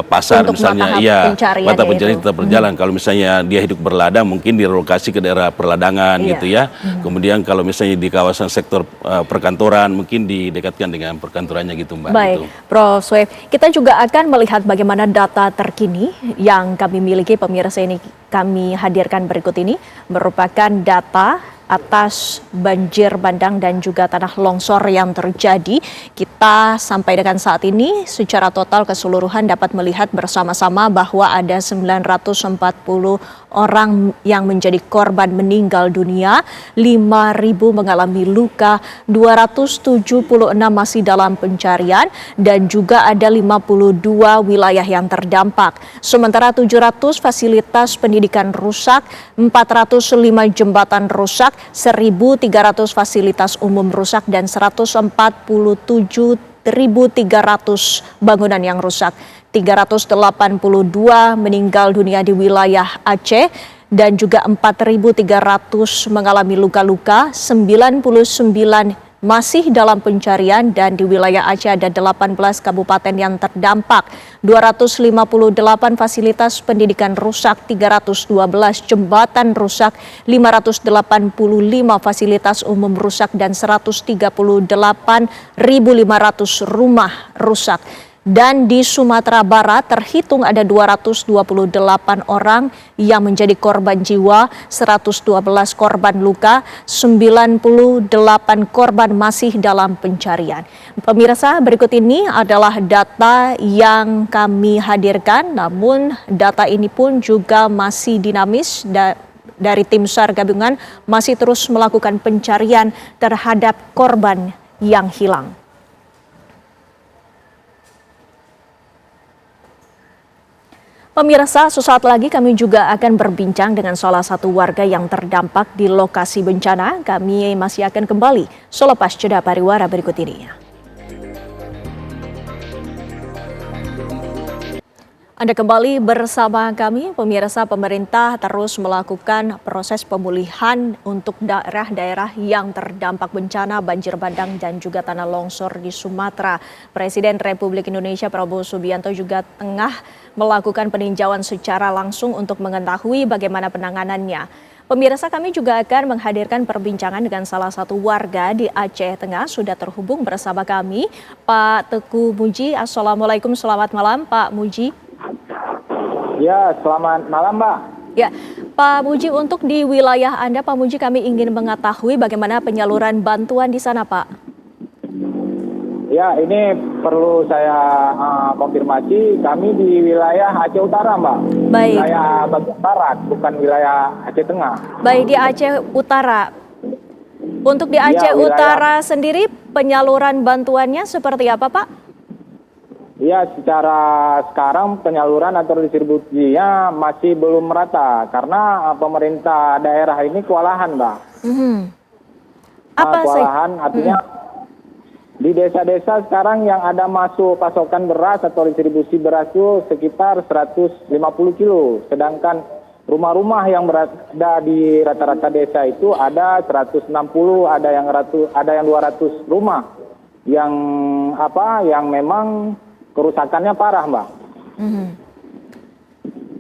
pasar untuk misalnya, mata pencarian tetap berjalan. Kalau misalnya dia hidup berladang, mungkin direlokasi ke daerah perladangan gitu ya. Kemudian kalau misalnya di kawasan sektor perkantoran, mungkin didekatkan dengan perkantorannya gitu Mbak. Baik, gitu. Prof. Swaib, kita juga akan melihat bagaimana data terkini yang kami miliki, pemirsa, ini kami hadirkan berikut ini merupakan data atas banjir bandang dan juga tanah longsor yang terjadi. Kita sampai dengan saat ini secara total keseluruhan dapat melihat bersama-sama bahwa ada 940 orang yang menjadi korban meninggal dunia, 5.000 mengalami luka, 276 masih dalam pencarian, dan juga ada 52 wilayah yang terdampak. Sementara 700 fasilitas pendidikan rusak, 405 jembatan rusak, 1.300 fasilitas umum rusak, dan 147 4.300 bangunan yang rusak. 382 meninggal dunia di wilayah Aceh dan juga 4.300 mengalami luka-luka, 99 masih dalam pencarian, dan di wilayah Aceh ada 18 kabupaten yang terdampak. 258 fasilitas pendidikan rusak, 312 jembatan rusak, 585 fasilitas umum rusak, dan 138.500 rumah rusak. Dan di Sumatera Barat terhitung ada 228 orang yang menjadi korban jiwa, 112 korban luka, 98 korban masih dalam pencarian. Pemirsa, berikut ini adalah data yang kami hadirkan, namun data ini pun juga masih dinamis. Dari tim SAR gabungan masih terus melakukan pencarian terhadap korban yang hilang. Pemirsa, sesaat lagi kami juga akan berbincang dengan salah satu warga yang terdampak di lokasi bencana. Kami masih akan kembali selepas jeda pariwara berikut ini. Anda kembali bersama kami, pemirsa. Pemerintah terus melakukan proses pemulihan untuk daerah-daerah yang terdampak bencana banjir bandang dan juga tanah longsor di Sumatera. Presiden Republik Indonesia Prabowo Subianto juga tengah melakukan peninjauan secara langsung untuk mengetahui bagaimana penanganannya. Pemirsa, kami juga akan menghadirkan perbincangan dengan salah satu warga di Aceh Tengah. Sudah terhubung bersama kami, Pak Teguh Muji. Assalamualaikum, selamat malam Pak Muji. Ya, selamat malam Mbak. Ya, Pak Muji, untuk di wilayah Anda, Pak Muji, kami ingin mengetahui bagaimana penyaluran bantuan di sana, Pak. Ya, ini perlu saya konfirmasi, kami di wilayah Aceh Utara, Mbak. Baik. Wilayah bagian barat, bukan wilayah Aceh Tengah. Baik, di Aceh Utara. Untuk di Aceh Utara sendiri, penyaluran bantuannya seperti apa, Pak? Ya, secara sekarang penyaluran atau distribusinya masih belum merata karena pemerintah daerah ini kewalahan, Mbak. Kewalahan artinya di desa-desa sekarang yang ada masuk pasokan beras atau distribusi beras itu sekitar 150 kilo. Sedangkan rumah-rumah yang berada di rata-rata desa itu ada 160, ada yang 200 rumah yang memang kerusakannya parah, Mbak.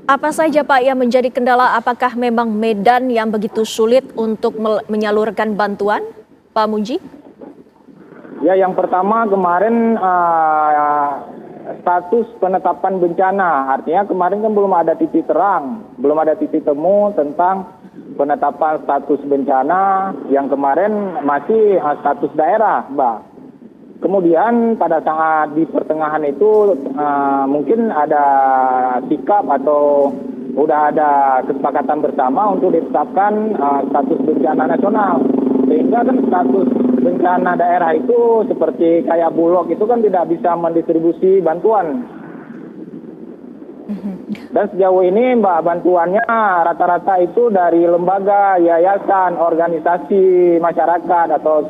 Apa saja, Pak, yang menjadi kendala? Apakah memang medan yang begitu sulit untuk menyalurkan bantuan, Pak Muji? Ya, yang pertama kemarin status penetapan bencana. Artinya kemarin kan belum ada titik terang, belum ada titik temu tentang penetapan status bencana yang kemarin masih status daerah, Mbak. Kemudian pada saat di pertengahan itu mungkin ada sikap atau udah ada kesepakatan bersama untuk ditetapkan status bencana nasional. Sehingga kan status bencana daerah itu seperti kayak Bulog itu kan tidak bisa mendistribusi bantuan. Dan sejauh ini, Mbak, bantuannya rata-rata itu dari lembaga, yayasan, organisasi masyarakat atau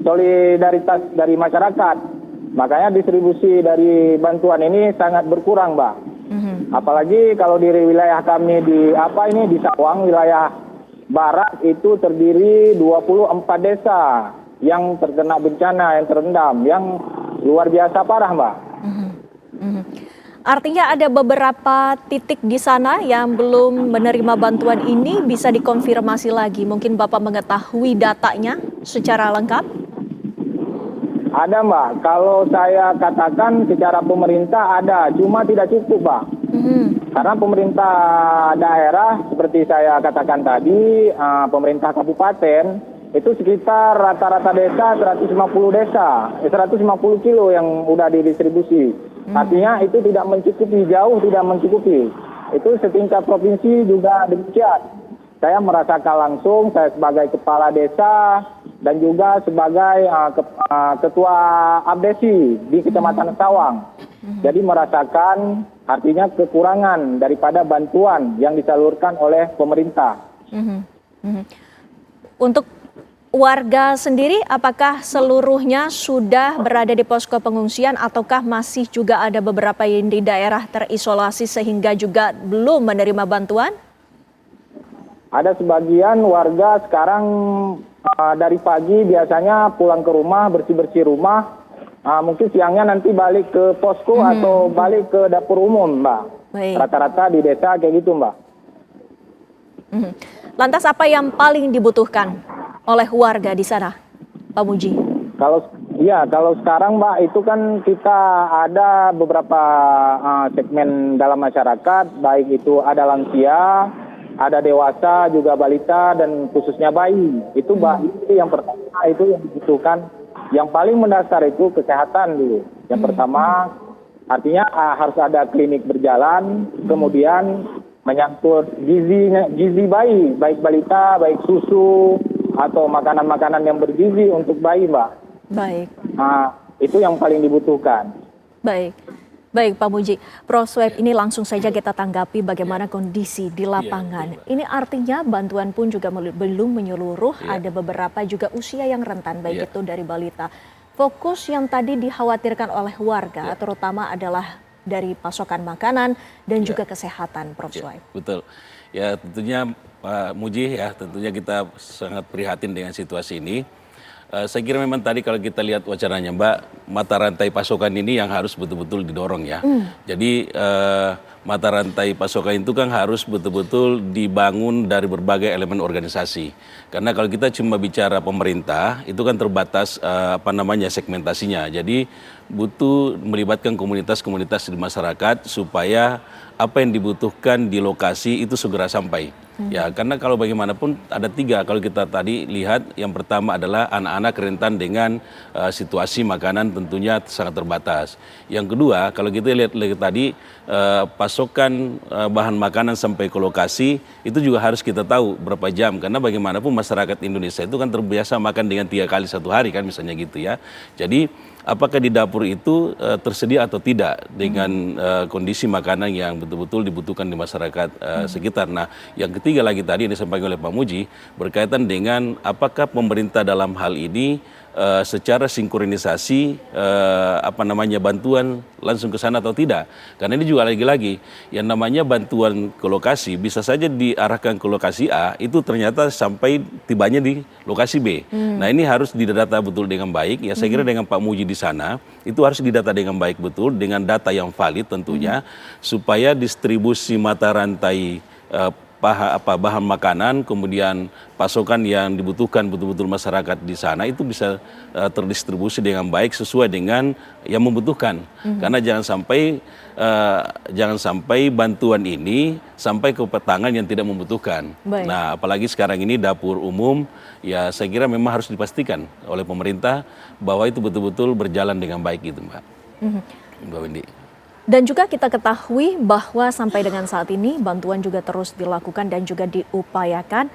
solidaritas dari masyarakat. Makanya distribusi dari bantuan ini sangat berkurang, Mbak. Apalagi kalau di wilayah kami di Sawang, wilayah barat itu terdiri 24 desa yang terkena bencana, yang terendam, yang luar biasa parah, Mbak. Artinya ada beberapa titik di sana yang belum menerima bantuan ini, bisa dikonfirmasi lagi. Mungkin Bapak mengetahui datanya secara lengkap? Ada, Mbak. Kalau saya katakan secara pemerintah ada, cuma tidak cukup, Mbak. Karena pemerintah daerah, seperti saya katakan tadi, pemerintah kabupaten, itu sekitar rata-rata desa 150 kilo yang udah didistribusi. Artinya itu tidak mencukupi, jauh tidak mencukupi. Itu setingkat provinsi juga demikian. Saya merasakan langsung, saya sebagai kepala desa dan juga sebagai ketua abdesi di Kecamatan Sawang. Jadi merasakan artinya kekurangan daripada bantuan yang disalurkan oleh pemerintah. warga sendiri apakah seluruhnya sudah berada di posko pengungsian ataukah masih juga ada beberapa yang di daerah terisolasi sehingga juga belum menerima bantuan? Ada sebagian warga sekarang dari pagi biasanya pulang ke rumah, bersih-bersih rumah. Mungkin siangnya nanti balik ke posko atau balik ke dapur umum, Mbak. Rata-rata di desa kayak gitu, Mbak. Lantas apa yang paling dibutuhkan oleh warga di sana, Pak Muji? Kalau sekarang, Mbak, itu kan kita ada beberapa segmen dalam masyarakat, baik itu ada lansia, ada dewasa, juga balita, dan khususnya bayi. Itu, Mbak, itu yang pertama, itu yang dibutuhkan. Yang paling mendasar itu kesehatan dulu. Yang pertama, artinya harus ada klinik berjalan, kemudian menyangkut gizi bayi, baik balita, baik susu, atau makanan-makanan yang bergizi untuk bayi, Mbak. Baik. Itu yang paling dibutuhkan. Baik Pak Muji, Prof. Sweb, ini langsung saja kita tanggapi bagaimana kondisi di lapangan. Ini artinya bantuan pun juga belum menyeluruh, ada beberapa juga usia yang rentan, baik itu dari balita. Fokus yang tadi dikhawatirkan oleh warga terutama adalah dari pasokan makanan dan juga kesehatan, Prof. Sweb. Betul. Ya tentunya Pak Muji, ya tentunya kita sangat prihatin dengan situasi ini. Saya kira memang tadi kalau kita lihat wacananya Mbak, mata rantai pasokan ini yang harus betul-betul didorong ya. Jadi mata rantai pasokan itu kan harus betul-betul dibangun dari berbagai elemen organisasi. Karena kalau kita cuma bicara pemerintah, itu kan terbatas segmentasinya. Jadi butuh melibatkan komunitas-komunitas di masyarakat supaya apa yang dibutuhkan di lokasi itu segera sampai. Ya, karena kalau bagaimanapun ada 3 kalau kita tadi lihat, yang pertama adalah anak-anak rentan dengan situasi makanan tentunya sangat terbatas. Yang kedua, kalau kita lihat tadi pasokan bahan makanan sampai ke lokasi itu juga harus kita tahu berapa jam, karena bagaimanapun masyarakat Indonesia itu kan terbiasa makan dengan 3 kali satu hari kan misalnya gitu ya. Jadi apakah di dapur itu tersedia atau tidak dengan kondisi makanan yang betul-betul dibutuhkan di masyarakat sekitar. Nah, yang ketiga lagi tadi yang disampaikan oleh Pak Muji berkaitan dengan apakah pemerintah dalam hal ini secara sinkronisasi bantuan langsung ke sana atau tidak. Karena ini juga lagi-lagi yang namanya bantuan ke lokasi bisa saja diarahkan ke lokasi A itu ternyata sampai tibanya di lokasi B. Nah, ini harus didata betul dengan baik. Ya saya kira dengan Pak Muji di sana itu harus didata dengan baik betul dengan data yang valid tentunya supaya distribusi mata rantai bahan makanan kemudian pasokan yang dibutuhkan betul-betul masyarakat di sana itu bisa terdistribusi dengan baik sesuai dengan yang membutuhkan. Karena jangan sampai bantuan ini sampai ke tangan yang tidak membutuhkan. Nah, apalagi sekarang ini dapur umum ya saya kira memang harus dipastikan oleh pemerintah bahwa itu betul-betul berjalan dengan baik gitu, Mbak. Mbak Windy. Dan juga kita ketahui bahwa sampai dengan saat ini bantuan juga terus dilakukan dan juga diupayakan.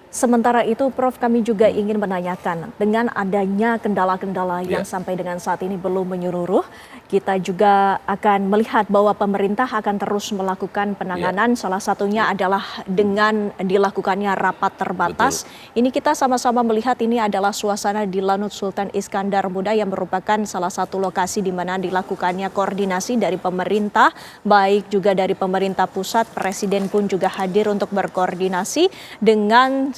Sementara itu Prof, kami juga ingin menanyakan dengan adanya kendala-kendala yang sampai dengan saat ini belum menyeluruh, kita juga akan melihat bahwa pemerintah akan terus melakukan penanganan, salah satunya adalah dengan dilakukannya rapat terbatas. Ini kita sama-sama melihat ini adalah suasana di Lanut Sultan Iskandar Muda yang merupakan salah satu lokasi di mana dilakukannya koordinasi dari pemerintah, baik juga dari pemerintah pusat, Presiden pun juga hadir untuk berkoordinasi dengan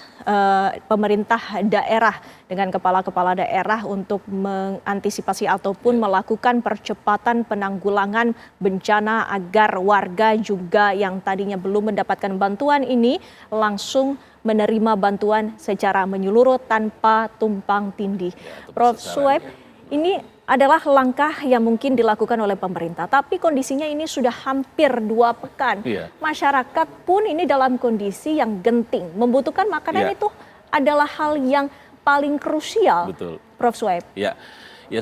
pemerintah daerah dengan kepala-kepala daerah untuk mengantisipasi ataupun melakukan percepatan penanggulangan bencana agar warga juga yang tadinya belum mendapatkan bantuan ini langsung menerima bantuan secara menyeluruh tanpa tumpang tindih. Prof. Sweb, ini adalah langkah yang mungkin dilakukan oleh pemerintah, tapi kondisinya ini sudah hampir 2 pekan. Masyarakat pun ini dalam kondisi yang genting, membutuhkan makanan itu adalah hal yang paling krusial. Prof. Sweb. Ya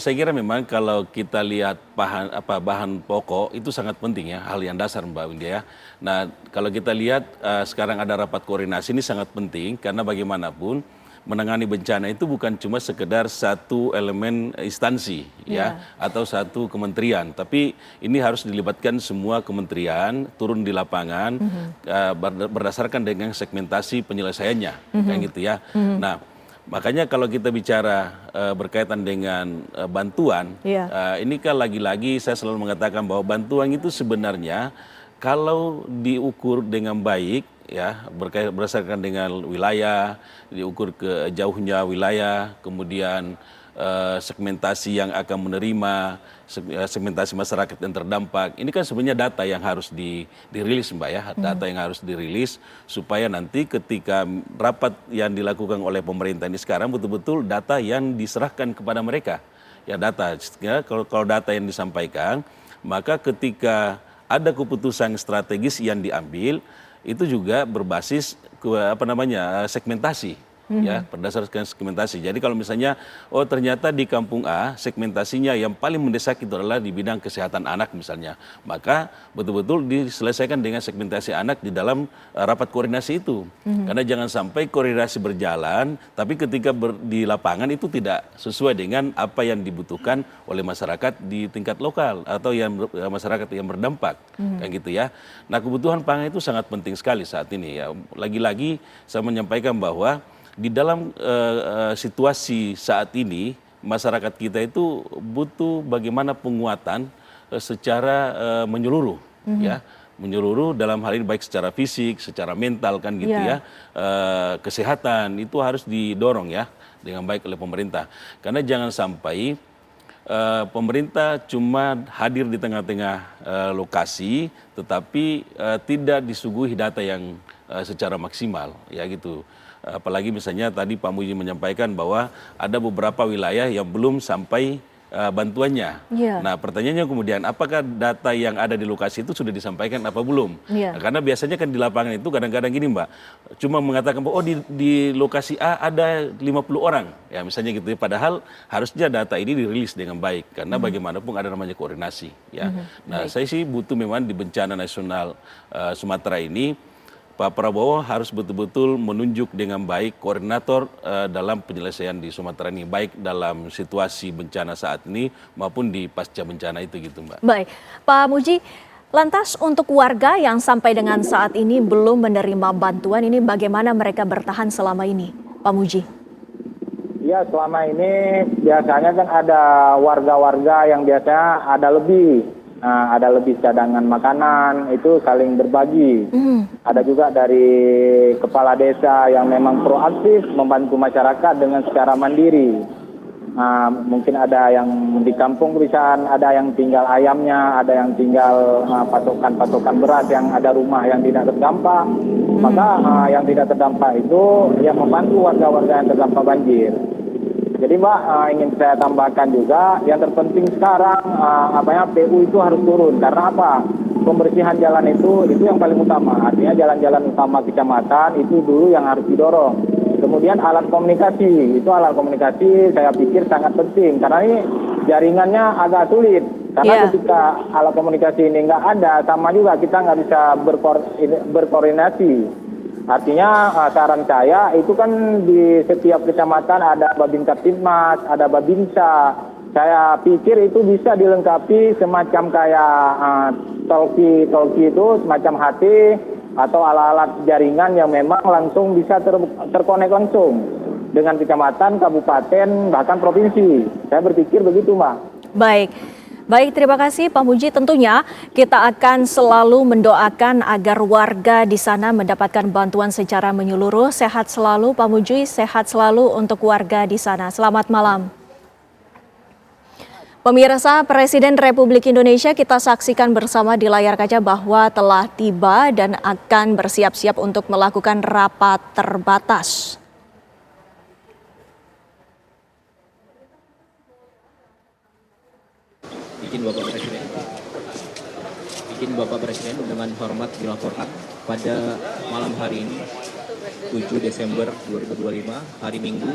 saya kira memang kalau kita lihat bahan pokok itu sangat penting ya, hal yang dasar Mbak Windy ya. Nah kalau kita lihat sekarang ada rapat koordinasi ini sangat penting karena bagaimanapun menangani bencana itu bukan cuma sekedar satu elemen instansi ya atau satu kementerian, tapi ini harus dilibatkan semua kementerian turun di lapangan berdasarkan dengan segmentasi penyelesaiannya kayak gitu ya. Nah Makanya kalau kita bicara berkaitan dengan bantuan, ini kan lagi-lagi saya selalu mengatakan bahwa bantuan itu sebenarnya kalau diukur dengan baik, ya berdasarkan dengan wilayah, diukur ke jauhnya wilayah, kemudian segmentasi yang akan menerima, segmentasi masyarakat yang terdampak. Ini kan sebenarnya data yang harus dirilis, Mbak ya, data yang harus dirilis supaya nanti ketika rapat yang dilakukan oleh pemerintah ini sekarang betul-betul data yang diserahkan kepada mereka. Ya data, ya, kalau data yang disampaikan, maka ketika ada keputusan strategis yang diambil, itu juga berbasis segmentasi. Ya, berdasarkan segmentasi. Jadi kalau misalnya, oh ternyata di kampung A segmentasinya yang paling mendesak itu adalah di bidang kesehatan anak misalnya, maka betul-betul diselesaikan dengan segmentasi anak di dalam rapat koordinasi itu. Karena jangan sampai koordinasi berjalan, tapi ketika di lapangan itu tidak sesuai dengan apa yang dibutuhkan oleh masyarakat di tingkat lokal atau yang masyarakat yang berdampak, kayak gitu ya. Nah, kebutuhan pangan itu sangat penting sekali saat ini ya. Lagi-lagi saya menyampaikan bahwa di dalam situasi saat ini, masyarakat kita itu butuh bagaimana penguatan secara menyeluruh, ya, menyeluruh dalam hal ini baik secara fisik, secara mental kan gitu ya, kesehatan itu harus didorong ya dengan baik oleh pemerintah. Karena jangan sampai pemerintah cuma hadir di tengah-tengah lokasi, tetapi tidak disuguhi data yang secara maksimal, ya gitu. Apalagi misalnya tadi Pak Muji menyampaikan bahwa ada beberapa wilayah yang belum sampai bantuannya. Nah, pertanyaannya kemudian apakah data yang ada di lokasi itu sudah disampaikan apa belum? Nah, karena biasanya kan di lapangan itu kadang-kadang gini Mbak, cuma mengatakan bahwa di lokasi A ada 50 orang, ya misalnya gitu. Padahal harusnya data ini dirilis dengan baik karena bagaimanapun ada namanya koordinasi. Ya. Nah, saya sih butuh memang di bencana nasional Sumatera ini Pak Prabowo harus betul-betul menunjuk dengan baik koordinator dalam penyelesaian di Sumatera ini, baik dalam situasi bencana saat ini maupun di pasca bencana itu gitu Mbak. Baik, Pak Muji, lantas untuk warga yang sampai dengan saat ini belum menerima bantuan ini bagaimana mereka bertahan selama ini, Pak Muji? Ya, selama ini biasanya kan ada warga-warga yang biasanya ada lebih cadangan makanan, itu saling berbagi. Ada juga dari kepala desa yang memang proaktif membantu masyarakat dengan secara mandiri. Mungkin ada yang di kampung bisa ada yang tinggal ayamnya, ada yang tinggal pasokan beras yang ada rumah yang tidak terdampak. Maka yang tidak terdampak itu yang membantu warga-warga yang terdampak banjir. Jadi Mbak, ingin saya tambahkan juga yang terpenting sekarang PU itu harus turun karena apa? Pembersihan jalan itu yang paling utama. Artinya jalan-jalan utama kecamatan itu dulu yang harus didorong. Kemudian alat komunikasi saya pikir sangat penting karena ini jaringannya agak sulit. Karena ketika alat komunikasi ini nggak ada, sama juga kita nggak bisa berkoordinasi. Artinya saran saya itu kan di setiap kecamatan ada Babin Kaptipmas, ada Babinsa. Saya pikir itu bisa dilengkapi semacam kayak talkie itu, semacam HT atau alat-alat jaringan yang memang langsung bisa terkonek langsung dengan kecamatan, kabupaten, bahkan provinsi. Saya berpikir begitu, Mbak. Baik, terima kasih Pak Muji. Tentunya kita akan selalu mendoakan agar warga di sana mendapatkan bantuan secara menyeluruh. Sehat selalu Pak Muji, sehat selalu untuk warga di sana. Selamat malam. Pemirsa, Presiden Republik Indonesia kita saksikan bersama di layar kaca bahwa telah tiba dan akan bersiap-siap untuk melakukan rapat terbatas. Izin Bapak Presiden dengan hormat dilaporkan pada malam hari ini 7 Desember 2025 hari Minggu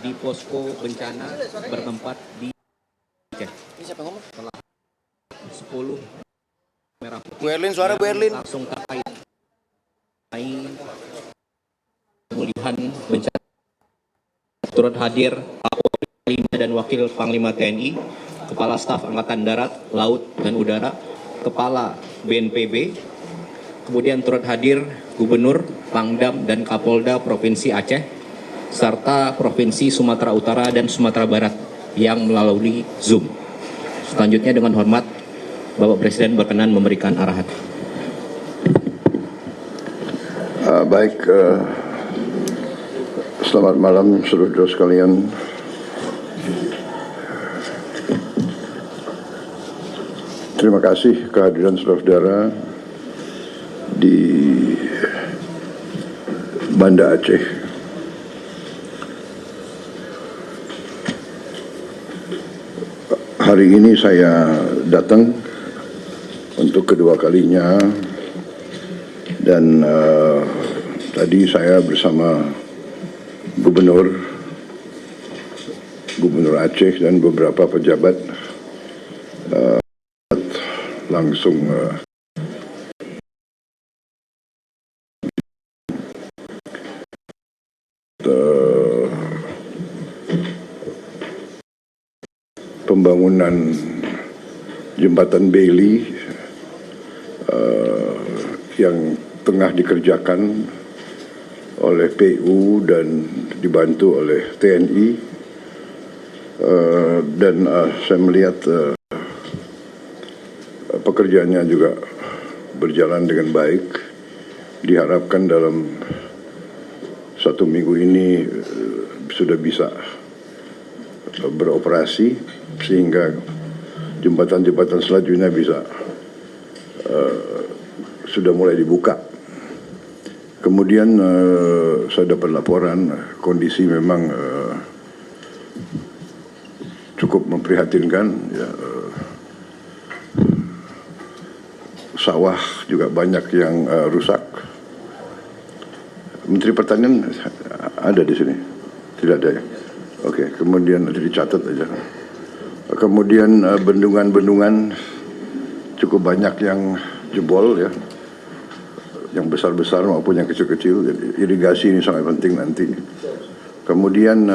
di posko bencana bertempat di Aceh. Setelah 10 merah putih Bu Erlin, suara Bu Erlin langsung terkait pemulihan bencana turut hadir Panglima dan Wakil Panglima TNI, Kepala Staf Angkatan Darat, Laut, dan Udara, Kepala BNPB, kemudian turut hadir Gubernur, Pangdam, dan Kapolda Provinsi Aceh, serta Provinsi Sumatera Utara dan Sumatera Barat yang melalui Zoom. Selanjutnya dengan hormat Bapak Presiden berkenan memberikan arahan. Baik, selamat malam saudara sekalian. Terima kasih kehadiran saudara-saudara di Banda Aceh. Hari ini saya datang untuk kedua kalinya dan tadi saya bersama Gubernur Aceh dan beberapa pejabat langsung pembangunan jembatan Bailey yang tengah dikerjakan oleh PU dan dibantu oleh TNI, dan saya melihat pekerjaannya juga berjalan dengan baik. Diharapkan dalam 1 minggu ini sudah bisa beroperasi sehingga jembatan-jembatan selanjutnya bisa sudah mulai dibuka. Kemudian saya dapat laporan kondisi memang cukup memprihatinkan, ya. Sawah juga banyak yang rusak. Menteri Pertanian ada di sini? Tidak ada ya? Oke, kemudian nanti dicatat aja. Kemudian bendungan-bendungan cukup banyak yang jebol ya, yang besar-besar maupun yang kecil-kecil. Jadi irigasi ini sangat penting nanti. Kemudian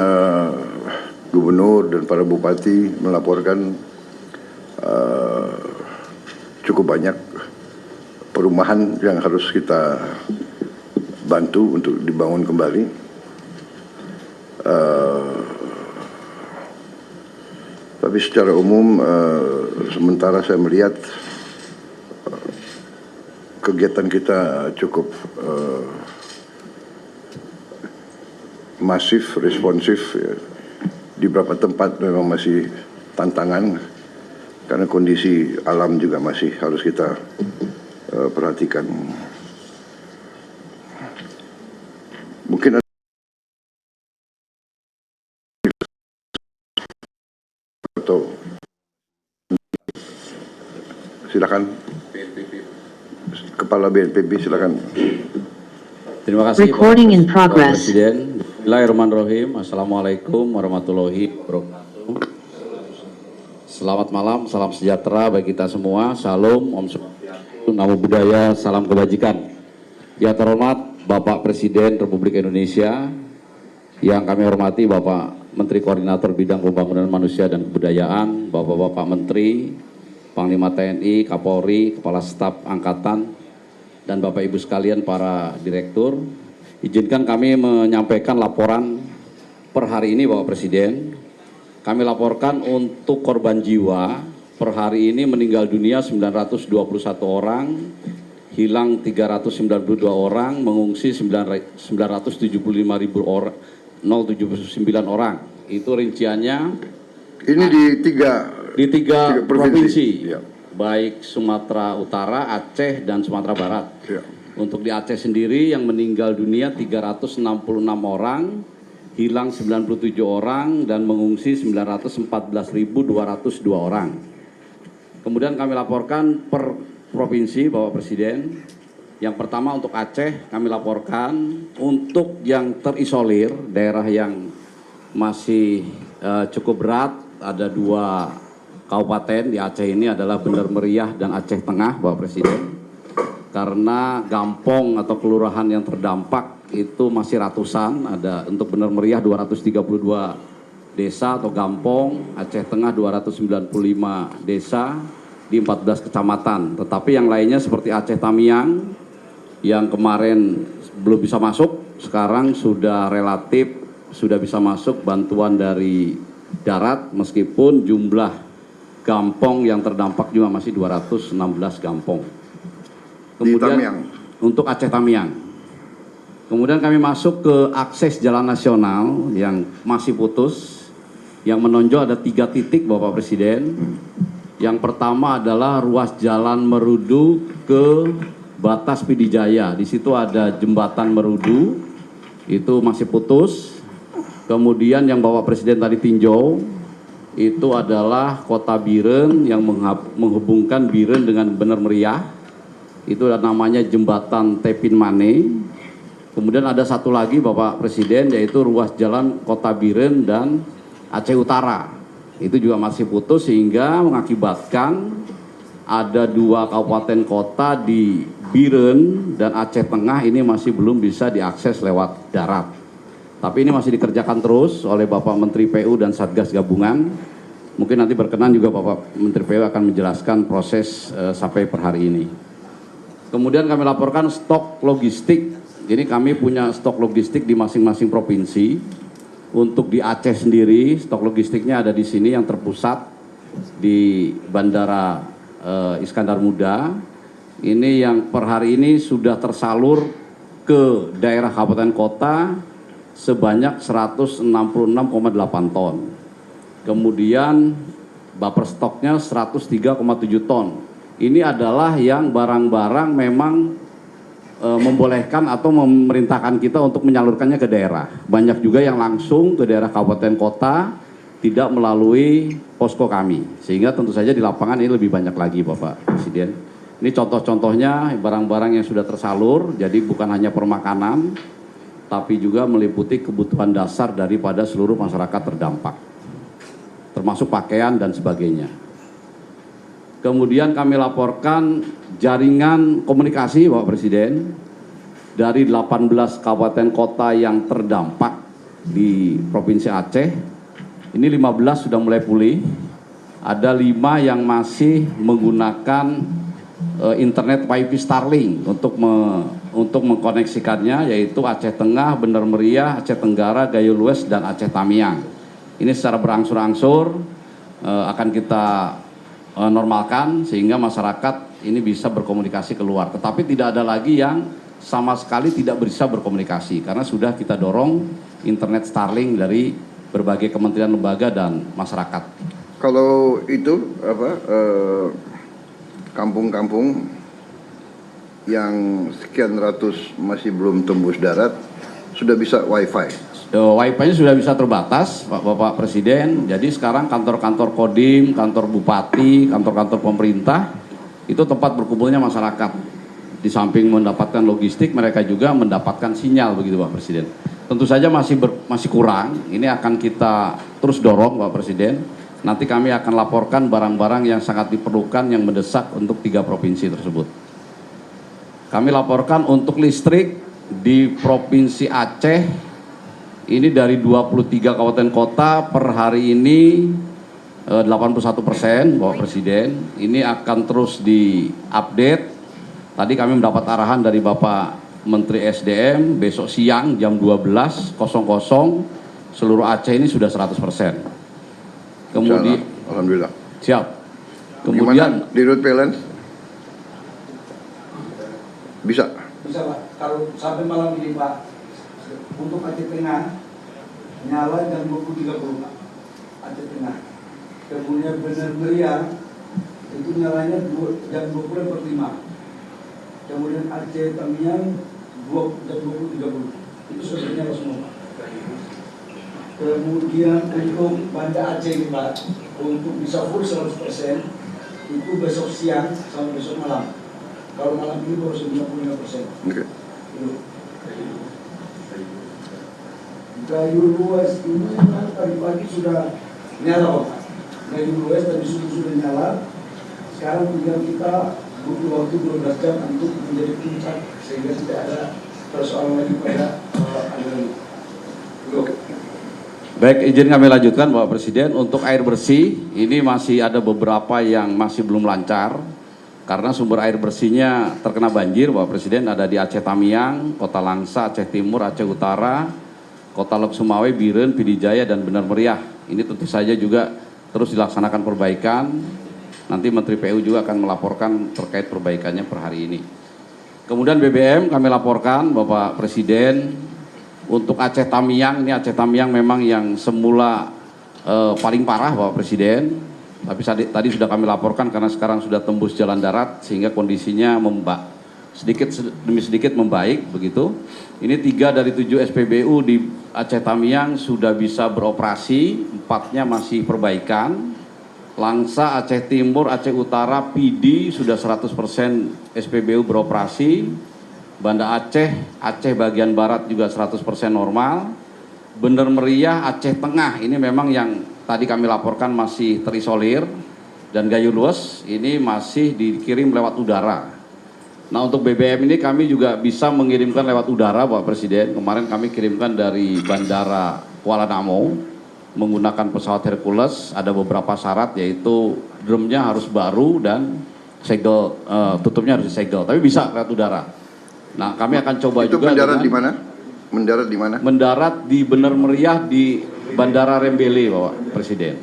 gubernur dan para bupati melaporkan cukup banyak perumahan yang harus kita bantu untuk dibangun kembali. Tapi secara umum sementara saya melihat kegiatan kita cukup masif, responsif ya. Di beberapa tempat memang masih tantangan karena kondisi alam juga masih harus kita perhatikan. Mungkin atau silakan Kepala BNPB, silakan. Terima kasih Pak Presiden. Bismillahirrahmanirrahim. Assalamualaikum warahmatullahi wabarakatuh. Selamat malam, salam sejahtera bagi kita semua. Salam, Om Swastiastu, Namo Buddhaya, salam kebajikan. Yang terhormat Bapak Presiden Republik Indonesia, yang kami hormati Bapak Menteri Koordinator Bidang Pembangunan Manusia dan Kebudayaan, Bapak-Bapak Menteri, Panglima TNI, Kapolri, Kepala Staf Angkatan, dan Bapak Ibu sekalian para direktur. Izinkan kami menyampaikan laporan per hari ini Bapak Presiden. Kami laporkan untuk korban jiwa per hari ini meninggal dunia 921 orang, hilang 392 orang, mengungsi 975.079 orang. Itu rinciannya. Ini di tiga provinsi. Ya. Baik Sumatera Utara, Aceh, dan Sumatera Barat. Ya. Untuk di Aceh sendiri yang meninggal dunia 366 orang, hilang 97 orang, dan mengungsi 914.202 orang. Kemudian kami laporkan per provinsi Bapak Presiden. Yang pertama untuk Aceh kami laporkan untuk yang terisolir, daerah yang masih cukup berat, ada 2 kabupaten di Aceh ini adalah Bener Meriah dan Aceh Tengah Bapak Presiden. Karena gampong atau kelurahan yang terdampak itu masih ratusan, ada untuk Bener Meriah 232 desa atau gampong, Aceh Tengah 295 desa di 14 kecamatan. Tetapi yang lainnya seperti Aceh Tamiang yang kemarin belum bisa masuk, sekarang sudah relatif sudah bisa masuk bantuan dari darat, meskipun jumlah gampong yang terdampak juga masih 216 gampong. Kemudian untuk Aceh Tamiang. Kemudian kami masuk ke akses jalan nasional yang masih putus. Yang menonjol ada 3 titik Bapak Presiden. Yang pertama adalah ruas jalan Merudu ke batas Pidijaya. Di situ ada jembatan Merudu, itu masih putus. Kemudian yang Bapak Presiden tadi tinjau, itu adalah Kota Biren yang menghubungkan Biren dengan Bener Meriah. Itu namanya jembatan Tepin Mane. Kemudian ada satu lagi Bapak Presiden, yaitu ruas jalan Kota Biren dan Aceh Utara. Itu juga masih putus sehingga mengakibatkan ada 2 kabupaten kota di Biren dan Aceh Tengah ini masih belum bisa diakses lewat darat. Tapi ini masih dikerjakan terus oleh Bapak Menteri PU dan Satgas Gabungan. Mungkin nanti berkenan juga Bapak Menteri PU akan menjelaskan proses sampai per hari ini. Kemudian kami laporkan stok logistik. Jadi kami punya stok logistik di masing-masing provinsi. Untuk di Aceh sendiri, stok logistiknya ada di sini yang terpusat di Bandara Iskandar Muda. Ini yang per hari ini sudah tersalur ke daerah kabupaten kota sebanyak 166,8 ton. Kemudian buffer stoknya 103,7 ton. Ini adalah yang barang-barang memang membolehkan atau memerintahkan kita untuk menyalurkannya ke daerah. Banyak juga yang langsung ke daerah kabupaten kota tidak melalui posko kami. Sehingga tentu saja di lapangan ini lebih banyak lagi Bapak Presiden. Ini contoh-contohnya barang-barang yang sudah tersalur, jadi bukan hanya permakanan, tapi juga meliputi kebutuhan dasar daripada seluruh masyarakat terdampak. Termasuk pakaian dan sebagainya. Kemudian kami laporkan jaringan komunikasi Bapak Presiden dari 18 kabupaten kota yang terdampak di Provinsi Aceh. Ini 15 sudah mulai pulih. Ada 5 yang masih menggunakan internet Wi-Fi Starlink untuk mengkoneksikannya, yaitu Aceh Tengah, Bener Meriah, Aceh Tenggara, Gayo Lues, dan Aceh Tamiang. Ini secara berangsur-angsur akan kita normalkan sehingga masyarakat ini bisa berkomunikasi keluar. Tetapi tidak ada lagi yang sama sekali tidak bisa berkomunikasi karena sudah kita dorong internet Starlink dari berbagai kementerian lembaga dan masyarakat. Kalau itu kampung-kampung yang sekian ratus masih belum tembus darat sudah bisa Wi-Fi. Wi-Fi-nya sudah bisa terbatas, Bapak Presiden. Jadi sekarang kantor-kantor Kodim, kantor Bupati, kantor-kantor pemerintah itu tempat berkumpulnya masyarakat. Di samping mendapatkan logistik, mereka juga mendapatkan sinyal begitu Pak Presiden. Tentu saja masih kurang. Ini akan kita terus dorong Pak Presiden. Nanti kami akan laporkan barang-barang yang sangat diperlukan yang mendesak untuk 3 provinsi tersebut. Kami laporkan untuk listrik di Provinsi Aceh. Ini dari 23 kabupaten kota per hari ini 81% Bapak Presiden. Ini akan terus diupdate. Tadi kami mendapat arahan dari Bapak Menteri SDM besok siang jam 12.00 seluruh Aceh ini sudah 100%. Kemudian Alhamdulillah. Siap. Kemudian di road balance bisa. Bisa Pak. Kalau sampai malam ini Pak, untuk Aceh Tengah nyala jam 20.30 Aceh Tengah. Kemudian Bener Meriah itu nyalanya jam 20.45. Kemudian Aceh Tamiang jam 20.30 itu sudah nyala semua. Kemudian untuk Banda Aceh ini Pak, untuk bisa full 100% itu besok siang sampai besok malam. Kalau malam ini baru 95%. Oke. Gayo Lues ini tadi pagi sudah nyala Pak. Gayo Lues tadi sudah nyala. Sekarang tinggal kita butuh waktu 12 jam untuk menjadi puncak sehingga tidak ada persoalan lagi pada aliran. Baik, izin kami lanjutkan Bapak Presiden. Untuk air bersih ini masih ada beberapa yang masih belum lancar karena sumber air bersihnya terkena banjir Bapak Presiden. Ada di Aceh Tamiang, Kota Langsa, Aceh Timur, Aceh Utara, Kota Lok Sumawe, Biren, Pidijaya, dan Benar Meriah. Ini tentu saja juga terus dilaksanakan perbaikan. Nanti Menteri PU juga akan melaporkan terkait perbaikannya per hari ini. Kemudian BBM kami laporkan Bapak Presiden untuk Aceh Tamiang. Ini Aceh Tamiang memang yang semula paling parah Bapak Presiden. Tapi tadi sudah kami laporkan karena sekarang sudah tembus jalan darat sehingga kondisinya sedikit demi sedikit membaik begitu. Ini 3 dari 7 SPBU di Aceh Tamiang sudah bisa beroperasi, 4-nya masih perbaikan. Langsa, Aceh Timur, Aceh Utara, PD sudah 100% SPBU beroperasi. Banda Aceh, Aceh bagian barat juga 100% normal. Benar Meriah, Aceh Tengah ini memang yang tadi kami laporkan masih terisolir. Dan Gayo Lues ini masih dikirim lewat udara. Nah untuk BBM ini kami juga bisa mengirimkan lewat udara Bapak Presiden. Kemarin kami kirimkan dari Bandara Kuala Namu menggunakan pesawat Hercules. Ada beberapa syarat yaitu drumnya harus baru dan segel tutupnya harus disegel. Tapi bisa lewat udara. Nah kami akan coba itu juga. Mendarat di mana? Mendarat di mana? Mendarat di Benar Meriah di Bandara Rembele Bapak Presiden.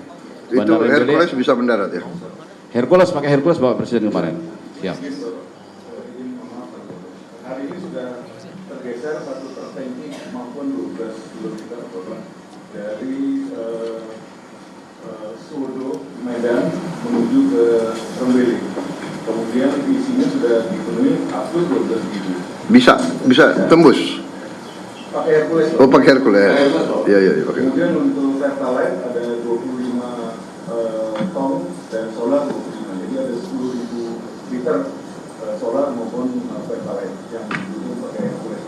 Bandara itu Hercules bisa mendarat ya? Hercules pakai Hercules Bapak Presiden kemarin. Siap. Hari ini sudah tergeser 1 tertanki maupun 12 kilometer dari Suwodo, Medan menuju ke Rembele. Kemudian isinya sudah dipenuhi up to 12 ribu. Bisa tembus. Pakai Hercules. Oh pakai Hercules. Iya pakai. Kemudian untuk Pertalite ada 25 ton dan solar 25. Jadi ada 10.000 liter solar maupun Pertalite yang didukung pakai Hercules.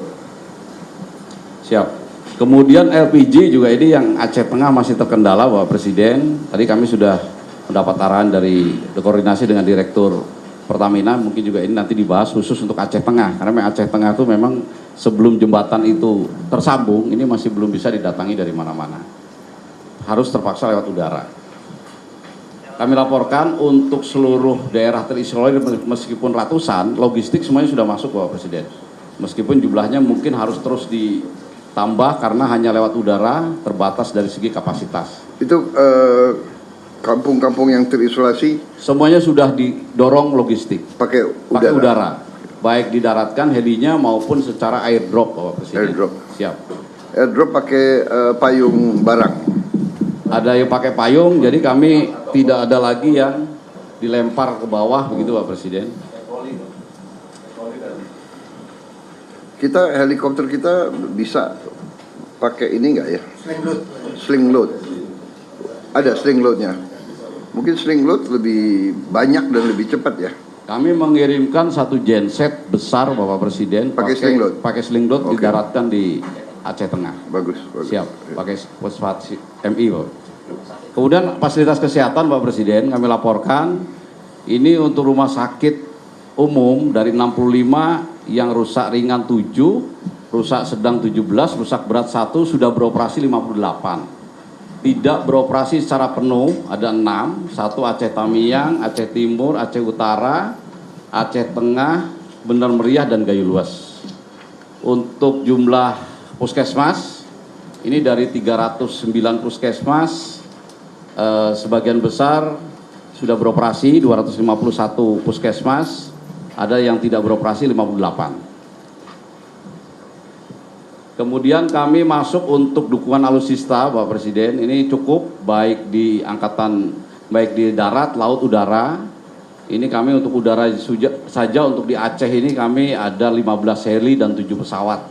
Siap. Kemudian LPG juga ini yang Aceh Tengah masih terkendala Bapak Presiden. Tadi kami sudah mendapat arahan dari koordinasi dengan Direktur Pertamina. Mungkin juga ini nanti dibahas khusus untuk Aceh Tengah. Karena Aceh Tengah itu memang sebelum jembatan itu tersambung, ini masih belum bisa didatangi dari mana-mana. Harus terpaksa lewat udara. Kami laporkan untuk seluruh daerah terisolir meskipun ratusan, logistik semuanya sudah masuk Bapak Presiden. Meskipun jumlahnya mungkin harus terus ditambah karena hanya lewat udara, terbatas dari segi kapasitas. Itu kampung-kampung yang terisolasi? Semuanya sudah didorong logistik. Pakai udara. Baik didaratkan helinya maupun secara airdrop Bapak Presiden. Airdrop. Siap. Airdrop pakai payung barang. Ada yang pakai payung, jadi kami tidak ada lagi yang dilempar ke bawah begitu Pak Presiden. Kita helikopter kita bisa pakai ini enggak ya? Sling load. Ada sling loadnya. Mungkin sling load lebih banyak dan lebih cepat ya. Kami mengirimkan satu genset besar Bapak Presiden pakai sling load okay. Didaratkan di Aceh Tengah. Bagus. Siap, pakai pesawat MI Bapak. Kemudian fasilitas kesehatan Bapak Presiden kami laporkan ini untuk rumah sakit umum dari 65 yang rusak ringan 7, rusak sedang 17, rusak berat 1 sudah beroperasi 58. Tidak beroperasi secara penuh ada 6, 1 Aceh Tamiang, Aceh Timur, Aceh Utara, Aceh Tengah, Benar Meriah dan Gayo Lues. Untuk jumlah puskesmas ini dari 309 puskesmas sebagian besar sudah beroperasi 251 puskesmas, ada yang tidak beroperasi 58. Kemudian kami masuk untuk dukungan alutsista Bapak Presiden, ini cukup baik di angkatan, baik di darat, laut, udara. Ini kami untuk udara saja untuk di Aceh ini kami ada 15 heli dan 7 pesawat.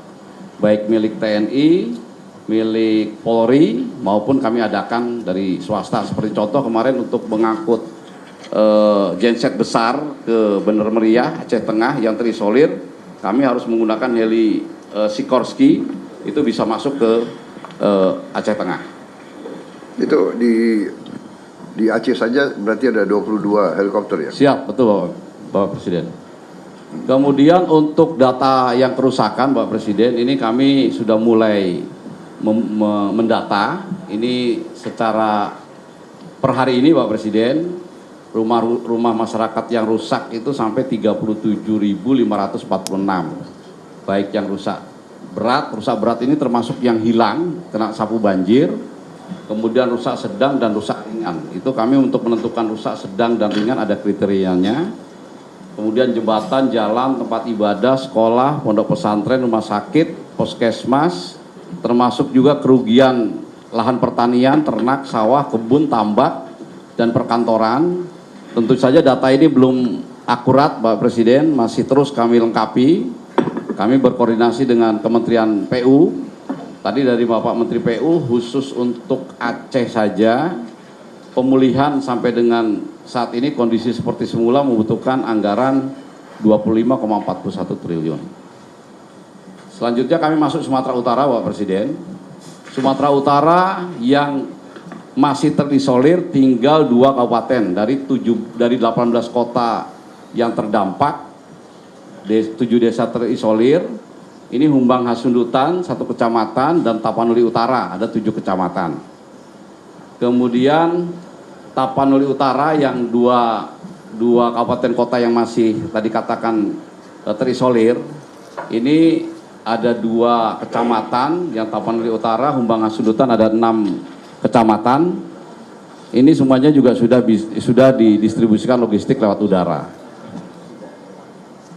Baik milik TNI, milik Polri maupun kami adakan dari swasta. Seperti contoh kemarin untuk mengangkut genset besar ke Benar Meriah, Aceh Tengah yang terisolir, kami harus menggunakan heli Sikorsky itu bisa masuk ke Aceh Tengah. Itu di Aceh saja berarti ada 22 helikopter ya? Siap, betul Bapak Presiden. Kemudian untuk data yang kerusakan Bapak Presiden, ini kami sudah mulai mendata. Ini secara per hari ini Bapak Presiden, rumah masyarakat yang rusak itu sampai 37.546. Baik yang rusak berat. Rusak berat ini termasuk yang hilang kena sapu banjir, kemudian rusak sedang dan rusak ringan. Itu kami untuk menentukan rusak sedang dan ringan ada kriterianya. Kemudian jembatan, jalan, tempat ibadah, sekolah, pondok pesantren, rumah sakit, puskesmas, termasuk juga kerugian lahan pertanian, ternak, sawah, kebun, tambak, dan perkantoran. Tentu saja data ini belum akurat, Bapak Presiden, masih terus kami lengkapi. Kami berkoordinasi dengan Kementerian PU. Tadi dari Bapak Menteri PU khusus untuk Aceh saja, pemulihan sampai dengan saat ini kondisi seperti semula membutuhkan anggaran 25,41 triliun. Selanjutnya kami masuk Sumatera Utara, Bapak Presiden. Sumatera Utara yang masih terisolir tinggal 2 kabupaten dari 18 kota yang terdampak, 7 desa terisolir. Ini Humbang Hasundutan 1 kecamatan dan Tapanuli Utara ada 7 kecamatan. Kemudian Tapanuli Utara yang dua kabupaten kota yang masih tadi katakan terisolir, ini ada 2 kecamatan, yang Tapanuli Utara, Humbang Hasundutan ada 6 kecamatan. Ini semuanya juga sudah didistribusikan logistik lewat udara.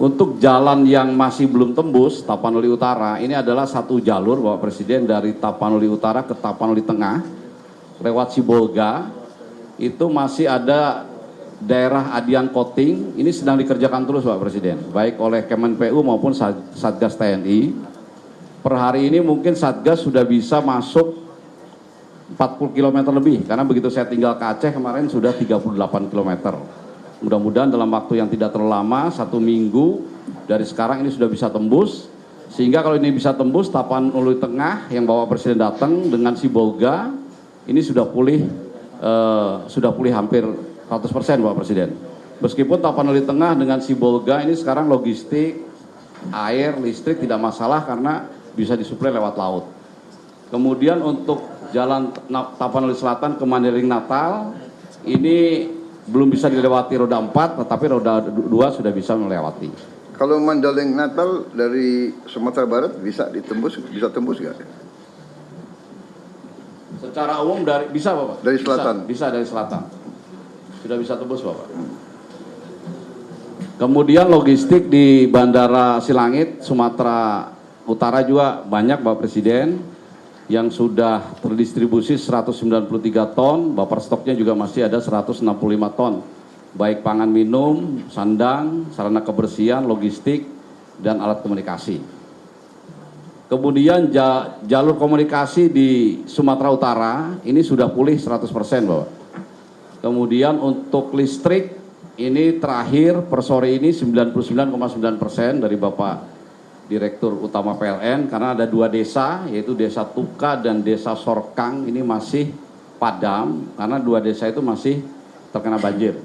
Untuk jalan yang masih belum tembus, Tapanuli Utara, ini adalah 1 jalur Bapak Presiden dari Tapanuli Utara ke Tapanuli Tengah, lewat Sibolga, itu masih ada daerah Adian Koting, ini sedang dikerjakan terus Bapak Presiden, baik oleh Kemenpu maupun Satgas TNI. Per hari ini mungkin Satgas sudah bisa masuk 40 km lebih, karena begitu saya tinggal ke Aceh kemarin sudah 38 km. Mudah-mudahan dalam waktu yang tidak terlalu lama, 1 minggu dari sekarang ini sudah bisa tembus. Sehingga kalau ini bisa tembus, Tapanuli Tengah yang Bapak Presiden datang dengan Sibolga, ini sudah pulih hampir 100% Bapak Presiden. Meskipun Tapanuli Tengah dengan Sibolga ini sekarang logistik, air, listrik tidak masalah karena bisa disuplai lewat laut. Kemudian untuk jalan Tapanuli Selatan ke Mandailing Natal, ini belum bisa dilewati roda 4, tetapi roda 2 sudah bisa melewati. Kalau Mandailing Natal dari Sumatera Barat bisa tembus nggak? Secara umum bisa Bapak? Dari selatan? Bisa dari selatan. Sudah bisa tembus Bapak. Kemudian logistik di Bandara Silangit, Sumatera Utara juga banyak Bapak Presiden, yang sudah terdistribusi 193 ton, buffer stoknya juga masih ada 165 ton, baik pangan minum, sandang, sarana kebersihan, logistik, dan alat komunikasi. Kemudian jalur komunikasi di Sumatera Utara ini sudah pulih 100% Bapak. Kemudian untuk listrik ini terakhir per sore ini 99,9% dari Bapak Direktur Utama PLN, karena ada 2 desa, yaitu Desa Tuka dan Desa Sorkang, ini masih padam karena 2 desa itu masih terkena banjir.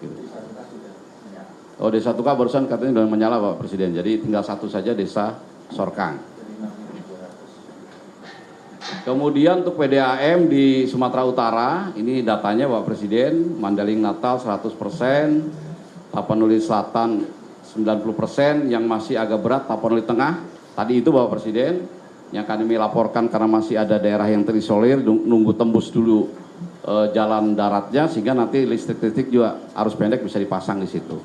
Oh, Desa Tuka barusan katanya sudah menyala Bapak Presiden, jadi tinggal 1 saja Desa Sorkang. Kemudian untuk PDAM di Sumatera Utara, ini datanya Bapak Presiden, Mandailing Natal 100%, Tapanuli Selatan 90%, yang masih agak berat Tapanuli Tengah. Tadi itu Bapak Presiden yang kami laporkan karena masih ada daerah yang terisolir, nunggu tembus dulu jalan daratnya, sehingga nanti listrik juga arus pendek bisa dipasang di situ.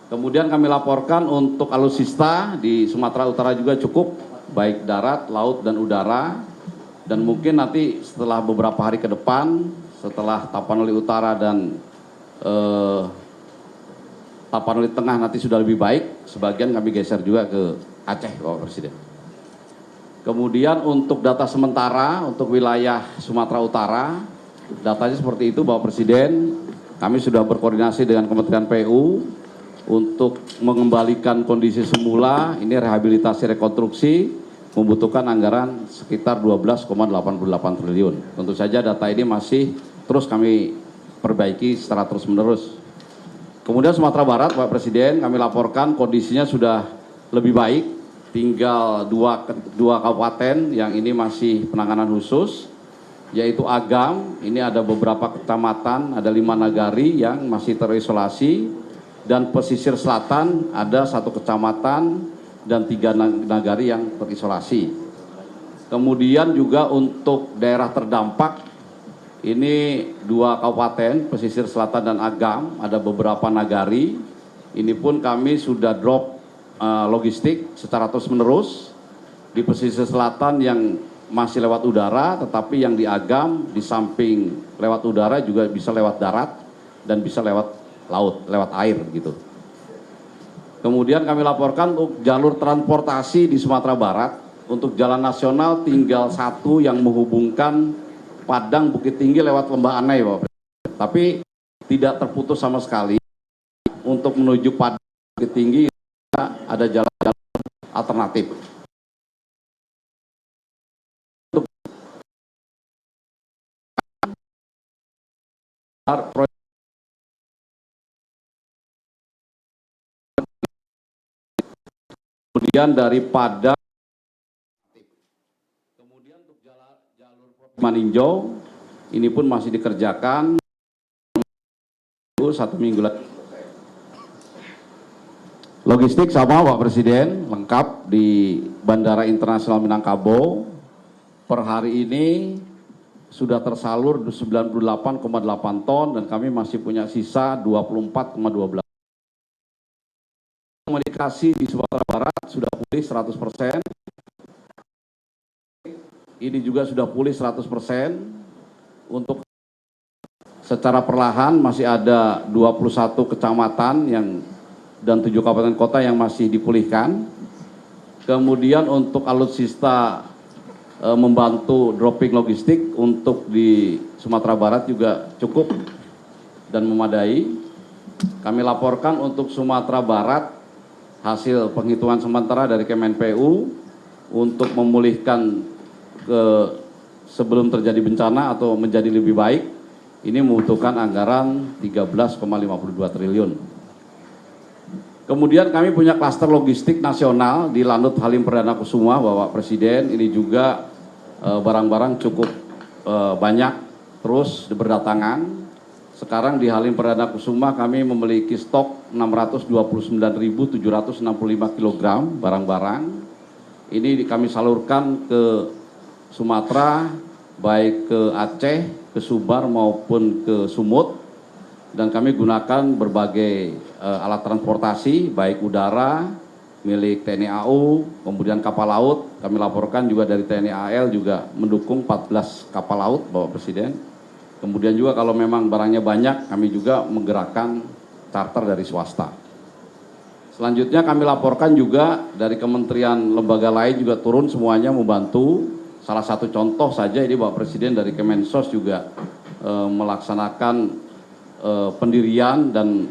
Kemudian kami laporkan untuk alutsista di Sumatera Utara juga cukup, baik darat, laut, dan udara. Dan mungkin nanti setelah beberapa hari ke depan, setelah Tapanuli Utara dan Tapanuli Tengah nanti sudah lebih baik, sebagian kami geser juga ke Aceh Bapak Presiden. Kemudian untuk data sementara untuk wilayah Sumatera Utara, datanya seperti itu Bapak Presiden. Kami sudah berkoordinasi dengan Kementerian PU untuk mengembalikan kondisi semula. Ini rehabilitasi rekonstruksi membutuhkan anggaran sekitar 12,88 triliun. Tentu saja data ini masih terus kami perbaiki secara terus-menerus. Kemudian Sumatera Barat Pak Presiden, kami laporkan kondisinya sudah lebih baik, tinggal dua kabupaten yang ini masih penanganan khusus, yaitu Agam, ini ada beberapa kecamatan, ada 5 nagari yang masih terisolasi, dan pesisir selatan ada 1 kecamatan, dan 3 nagari yang terisolasi. Kemudian juga untuk daerah terdampak, ini 2 kabupaten, pesisir selatan dan Agam, ada beberapa nagari. Ini pun kami sudah drop logistik secara terus-menerus. Di pesisir selatan yang masih lewat udara, tetapi yang di Agam, di samping lewat udara juga bisa lewat darat dan bisa lewat laut, lewat air gitu. Kemudian kami laporkan untuk jalur transportasi di Sumatera Barat, untuk jalan nasional tinggal 1 yang menghubungkan Padang Bukit Tinggi lewat Lembah Anai, Bapak. Tapi tidak terputus sama sekali. Untuk menuju Padang Bukit Tinggi ada jalan-jalan alternatif. Kemudian dari Padang, kemudian untuk jalur Maninjau, ini pun masih dikerjakan 1 minggu lagi. Logistik sama Pak Presiden, lengkap di Bandara Internasional Minangkabau. Per hari ini sudah tersalur 98,8 ton dan kami masih punya sisa 24,12. Komunikasi di Sumatera Barat sudah pulih 100%. Ini juga sudah pulih 100%. Untuk secara perlahan masih ada 21 kecamatan dan 7 kabupaten kota yang masih dipulihkan. Kemudian untuk alutsista membantu dropping logistik untuk di Sumatera Barat juga cukup dan memadai. Kami laporkan untuk Sumatera Barat hasil penghitungan sementara dari Kemenpu untuk memulihkan sebelum terjadi bencana atau menjadi lebih baik, ini membutuhkan anggaran 13,52 triliun. Kemudian kami punya klaster logistik nasional di Lanut Halim Perdana Kusuma, Bapak Presiden. Ini juga barang-barang cukup banyak terus berdatangan. Sekarang di Halim Perdana Kusuma kami memiliki stok 629.765 kg barang-barang. Ini kami salurkan ke Sumatera, baik ke Aceh, ke Sumbar maupun ke Sumut. Dan kami gunakan berbagai alat transportasi, baik udara, milik TNI AU, kemudian kapal laut. Kami laporkan juga dari TNI AL juga mendukung 14 kapal laut, Bapak Presiden. Kemudian juga kalau memang barangnya banyak, kami juga menggerakkan charter dari swasta. Selanjutnya kami laporkan juga dari kementerian lembaga lain juga turun semuanya membantu. Salah satu contoh saja ini Bapak Presiden dari Kemensos juga melaksanakan pendirian dan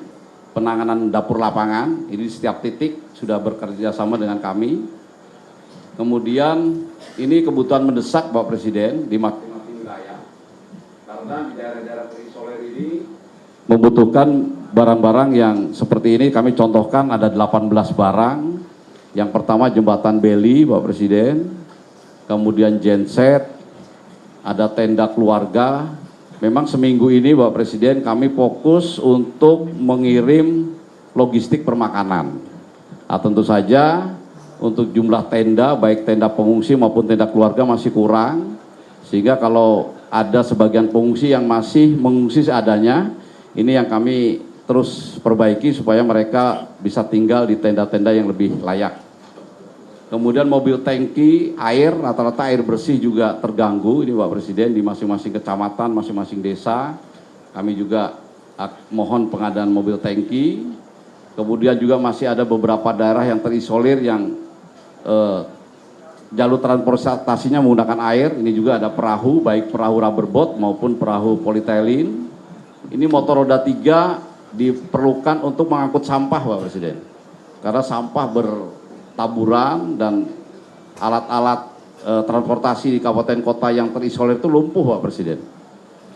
penanganan dapur lapangan. Ini di setiap titik sudah bekerja sama dengan kami. Kemudian ini kebutuhan mendesak Bapak Presiden di masing-masing wilayah. Karena di daerah-daerah terisolir ini membutuhkan barang-barang yang seperti ini. Kami contohkan ada 18 barang. Yang pertama jembatan beli Bapak Presiden. Kemudian genset, ada tenda keluarga. Memang seminggu ini Bapak Presiden kami fokus untuk mengirim logistik permakanan. Nah, tentu saja untuk jumlah tenda, baik tenda pengungsi maupun tenda keluarga masih kurang. Sehingga kalau ada sebagian pengungsi yang masih mengungsi seadanya, ini yang kami terus perbaiki supaya mereka bisa tinggal di tenda-tenda yang lebih layak. Kemudian mobil tangki air, rata-rata air bersih juga terganggu ini Pak Presiden di masing-masing kecamatan, masing-masing desa. Kami juga mohon pengadaan mobil tangki. Kemudian juga masih ada beberapa daerah yang terisolir yang jalur transportasinya menggunakan air. Ini juga ada perahu, baik perahu rubberboat maupun perahu polietilin. Ini motor roda 3 diperlukan untuk mengangkut sampah Pak Presiden. Karena sampah taburan dan alat-alat transportasi di kabupaten kota yang terisolir itu lumpuh Pak Presiden.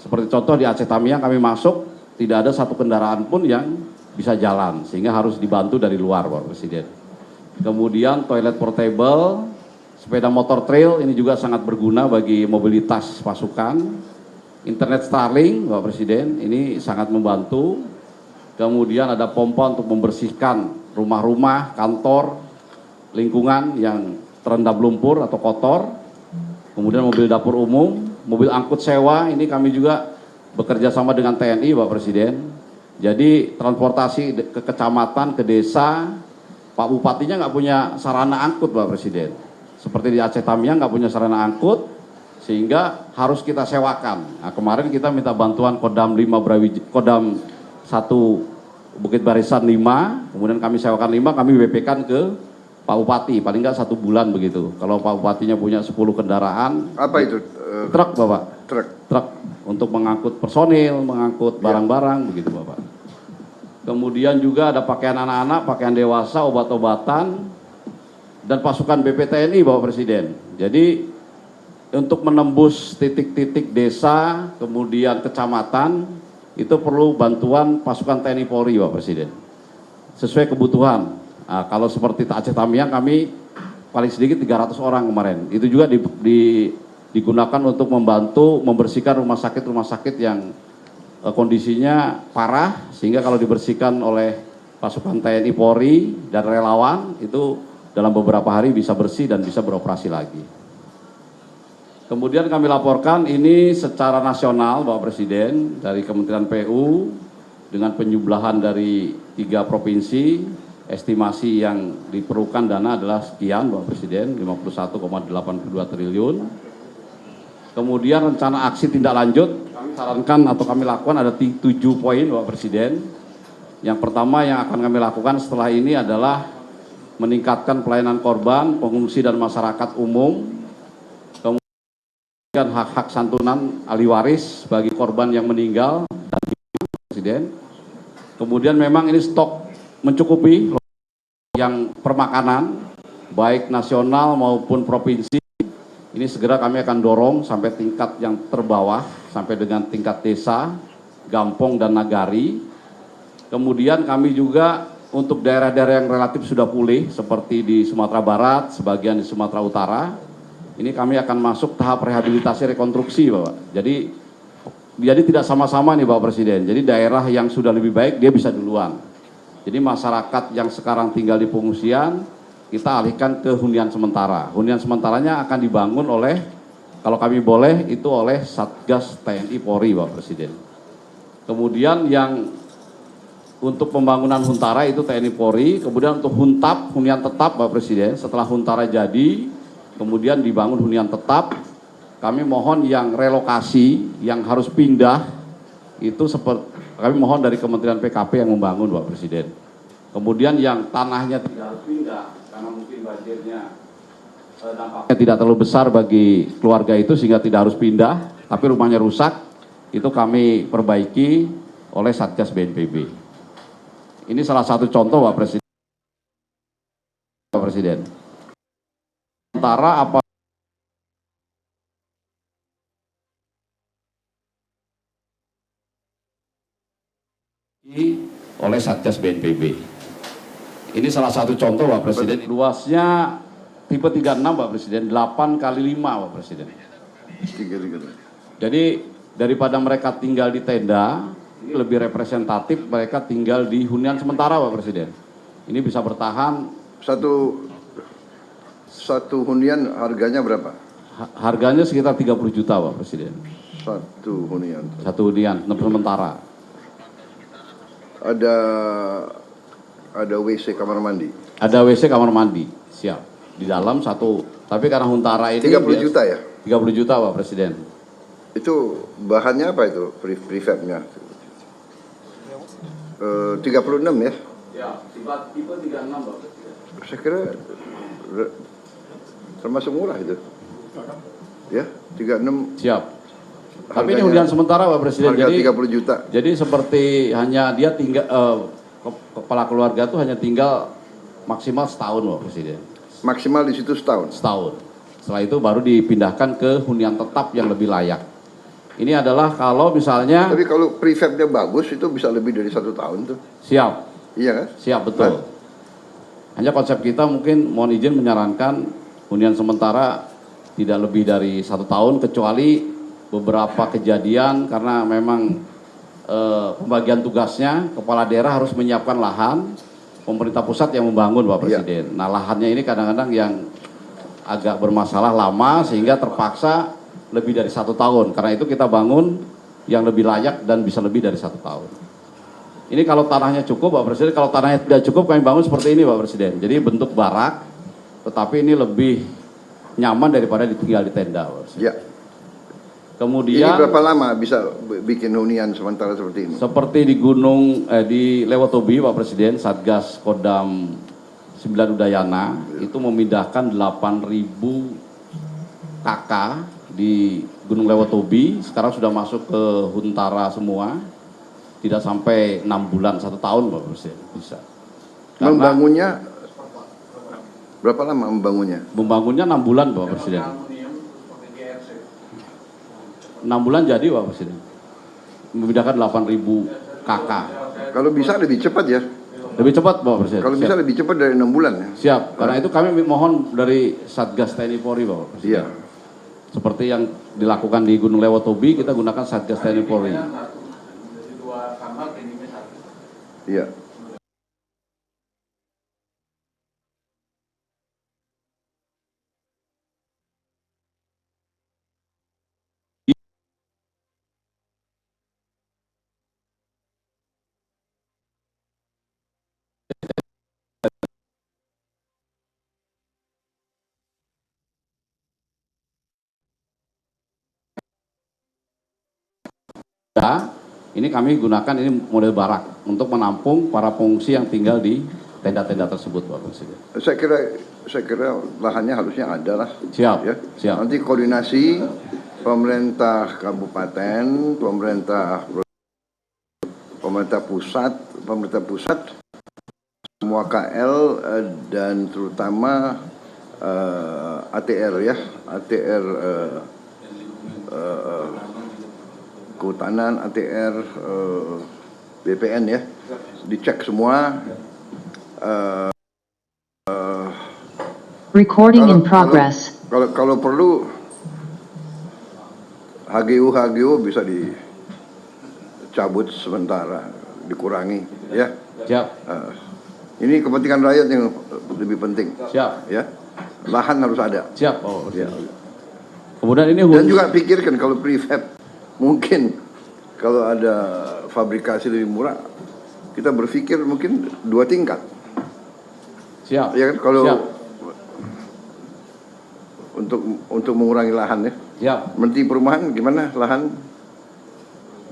Seperti contoh di Aceh Tamiang kami masuk, tidak ada satu kendaraan pun yang bisa jalan, sehingga harus dibantu dari luar Pak Presiden. Kemudian toilet portable, sepeda motor trail ini juga sangat berguna bagi mobilitas pasukan. Internet Starlink Pak Presiden ini sangat membantu. Kemudian ada pompa untuk membersihkan rumah-rumah, kantor, lingkungan yang terendam lumpur atau kotor, kemudian mobil dapur umum, mobil angkut sewa, ini kami juga bekerja sama dengan TNI, Pak Presiden. Jadi transportasi ke kecamatan, ke desa, Pak Bupatinya nggak punya sarana angkut, Pak Presiden. Seperti di Aceh Tamiang nggak punya sarana angkut, sehingga harus kita sewakan. Nah, kemarin kita minta bantuan Kodam 1 Bukit Barisan 5, kemudian kami sewakan 5, kami WP-kan ke Pak Bupati, paling nggak 1 bulan begitu. Kalau Pak Bupatinya punya 10 kendaraan. Apa itu? Truk, Bapak. Truk untuk mengangkut personil, mengangkut barang-barang, begitu Bapak. Kemudian juga ada pakaian anak-anak, pakaian dewasa, obat-obatan, dan pasukan BPTNI, Bapak Presiden. Jadi untuk menembus titik-titik desa, kemudian kecamatan, itu perlu bantuan pasukan TNI Polri, Bapak Presiden. Sesuai kebutuhan. Nah, kalau seperti Aceh Tamiang kami paling sedikit 300 orang kemarin. Itu juga digunakan untuk membantu membersihkan rumah sakit yang kondisinya parah, sehingga kalau dibersihkan oleh pasukan TNI Polri dan relawan itu dalam beberapa hari bisa bersih dan bisa beroperasi lagi. Kemudian kami laporkan ini secara nasional, Bapak Presiden, dari Kementerian PU dengan penjumlahan dari 3 provinsi, estimasi yang diperlukan dana adalah sekian, Bapak Presiden, 51,82 triliun. Kemudian rencana aksi tindak lanjut, kami sarankan atau kami lakukan ada 7 poin, Bapak Presiden. Yang pertama yang akan kami lakukan setelah ini adalah meningkatkan pelayanan korban, pengungsi dan masyarakat umum, kemudian hak-hak santunan ahli waris bagi korban yang meninggal, dan Presiden. Kemudian memang ini stok mencukupi yang permakanan, baik nasional maupun provinsi. Ini segera kami akan dorong sampai tingkat yang terbawah, sampai dengan tingkat desa, gampong dan nagari. Kemudian kami juga untuk daerah-daerah yang relatif sudah pulih, seperti di Sumatera Barat, sebagian di Sumatera Utara, ini kami akan masuk tahap rehabilitasi rekonstruksi, Bapak. Jadi tidak sama-sama nih, Bapak Presiden. Jadi daerah yang sudah lebih baik, dia bisa duluan. Jadi masyarakat yang sekarang tinggal di pengungsian, kita alihkan ke hunian sementara. Hunian sementaranya akan dibangun oleh, kalau kami boleh, itu oleh Satgas TNI Polri, Bapak Presiden. Kemudian yang untuk pembangunan Huntara itu TNI Polri, kemudian untuk Huntap, hunian tetap, Bapak Presiden, setelah Huntara jadi, kemudian dibangun hunian tetap, kami mohon yang relokasi, yang harus pindah, itu seperti, kami mohon dari Kementerian PKP yang membangun, Bapak Presiden. Kemudian yang tanahnya tidak harus pindah, karena mungkin banjirnya dampaknya tidak terlalu besar bagi keluarga itu sehingga tidak harus pindah, tapi rumahnya rusak, itu kami perbaiki oleh Satgas BNPB. Ini salah satu contoh, Pak Presiden. Pak Presiden. Sementara apa oleh Satgas BNPB. Ini salah satu contoh, Pak Presiden. Luasnya tipe 36, Pak Presiden, 8 kali 5, Pak Presiden. Jadi daripada mereka tinggal di tenda, ini lebih representatif mereka tinggal di hunian sementara, Pak Presiden. Ini bisa bertahan. Satu hunian harganya berapa? Harganya sekitar 30 juta, Pak Presiden. Satu hunian sementara. Ada WC kamar mandi. Ada WC kamar mandi, siap. Di dalam satu, tapi karena Huntara ini 30 juta ya? 30 juta, Pak Presiden. Itu bahannya apa itu prefabnya? 36 ya? Ya, tipe 36, Pak Presiden. Saya kira termasuk murah itu. Ya, 36. Siap. Tapi ini hunian sementara, Pak Presiden. Harga jadi 30 juta. Jadi seperti hanya dia tinggal kepala keluarga itu hanya tinggal maksimal setahun, Pak Presiden. Maksimal di situ setahun. Setahun. Setelah itu baru dipindahkan ke hunian tetap yang lebih layak. Ini adalah kalau misalnya. Tapi kalau prefabnya bagus itu bisa lebih dari 1 tahun tuh. Siap. Iya kan? Siap, betul. Hanya konsep kita mungkin mohon izin menyarankan hunian sementara tidak lebih dari 1 tahun, kecuali beberapa kejadian karena memang pembagian tugasnya kepala daerah harus menyiapkan lahan, pemerintah pusat yang membangun Pak Presiden. Nah lahannya ini kadang-kadang yang agak bermasalah lama sehingga terpaksa lebih dari 1 tahun. Karena itu kita bangun yang lebih layak dan bisa lebih dari 1 tahun. Ini kalau tanahnya cukup Pak Presiden, kalau tanahnya tidak cukup kami bangun seperti ini Pak Presiden. Jadi bentuk barak, tetapi ini lebih nyaman daripada tinggal di tenda Pak Presiden. Ya. Kemudian Ini berapa lama bisa bikin hunian sementara seperti ini? seperti di di Lewotobi Pak Presiden, Satgas Kodam 9 Udayana itu memindahkan 8.000 KK di Gunung Lewotobi, sekarang sudah masuk ke Huntara semua, tidak sampai 6 bulan, 1 tahun Pak Presiden bisa. Karena membangunnya berapa lama membangunnya? Membangunnya 6 bulan Pak Presiden. 6 bulan jadi Pak Presiden. Memindahkan 8.000 KK. Kalau bisa lebih cepat ya? Lebih cepat Pak Presiden. Kalau bisa lebih cepat dari 6 bulan ya? Siap, karena itu kami mohon dari Satgas TNI Polri Pak Presiden. Iya. Seperti yang dilakukan di Gunung Lewotobi, kita gunakan Satgas TNI Polri. Iya. Ini kami gunakan ini model barak untuk menampung para pengungsi yang tinggal di tenda-tenda tersebut Pak Presiden. Saya kira lahannya harusnya ada lah. Siap, ya. siap. Nanti koordinasi pemerintah kabupaten, pemerintah pusat, semua KL dan terutama ATR ya, ATR Kehutanan, ATR, BPN ya, dicek semua. Recording in progress. Kalau perlu HGU bisa dicabut sementara, dikurangi ya. Siap. Ini kepentingan rakyat yang lebih penting. Siap. Ya, lahan harus ada. Siap. Oh, ya. Kemudian ini dan juga pikirkan kalau prefab. Mungkin kalau ada fabrikasi lebih murah, kita berpikir mungkin 2 tingkat. Siap. Ya kan kalau siap. Untuk mengurangi lahan ya. Siap. Menteri Perumahan gimana lahan?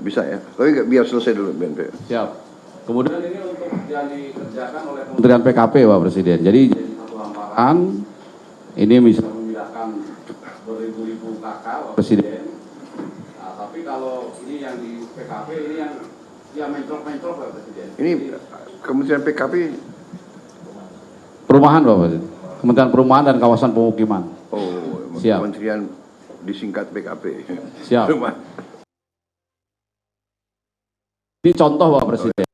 Bisa ya. Tapi biar selesai dulu BNP. Siap. Kemudian ini untuk yang dikerjakan oleh Kementerian PKP Pak Presiden. Jadi satu hamparan ini bisa memindahkan beribu-ribu KK Pak Presiden. Tapi kalau ini yang di PKP ini yang mencrok Pak Presiden. Ini Kementerian PKP Perumahan Pak Presiden. Kementerian Perumahan dan Kawasan Pemukiman. Oh, siap. Kementerian disingkat PKP. Siap. Ini contoh Pak Presiden.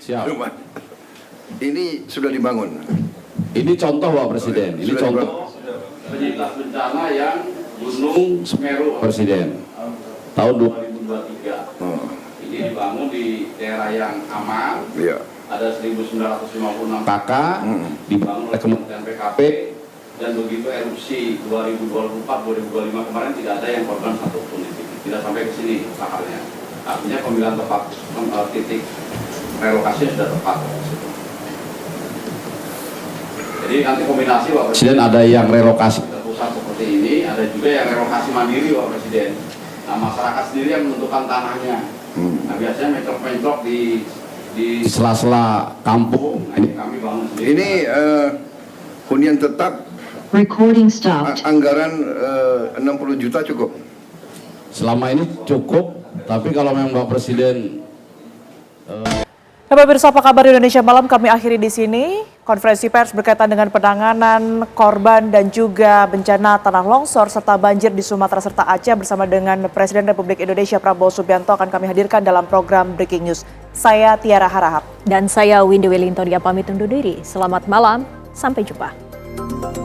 Siap. Ini sudah dibangun. Ini contoh Pak Presiden. Ini contoh penyintas bencana yang Gunung Semeru Pak Presiden. Tahun 2023. Ini dibangun di daerah yang aman. Iya. Ada 1956 KK dibangun oleh Kementerian PKP dan begitu erupsi 2024-2025 kemarin tidak ada yang korban satupun, tidak sampai ke sini laharnya. Artinya pemilihan tepat titik relokasi sudah tepat. Jadi nanti kombinasi Pak Presiden, ada yang relokasi pusat seperti ini, ada juga yang relokasi mandiri Pak Presiden. Nah masyarakat sendiri yang menentukan tanahnya. Nah biasanya mencrok-mencrok di sela-sela kampung. Nah, ini kami bangun sendiri. Ini hunian tetap. Recording stopped. Anggaran 60 juta cukup. Selama ini cukup, tapi kalau memang Pak Presiden Pemirsa, apa kabar Indonesia Malam? Kami akhiri di sini. Konferensi pers berkaitan dengan penanganan korban dan juga bencana tanah longsor serta banjir di Sumatera serta Aceh bersama dengan Presiden Republik Indonesia Prabowo Subianto akan kami hadirkan dalam program Breaking News. Saya Tiara Harahap. Dan saya Windy Wellington, pamit undur diri. Selamat malam, sampai jumpa.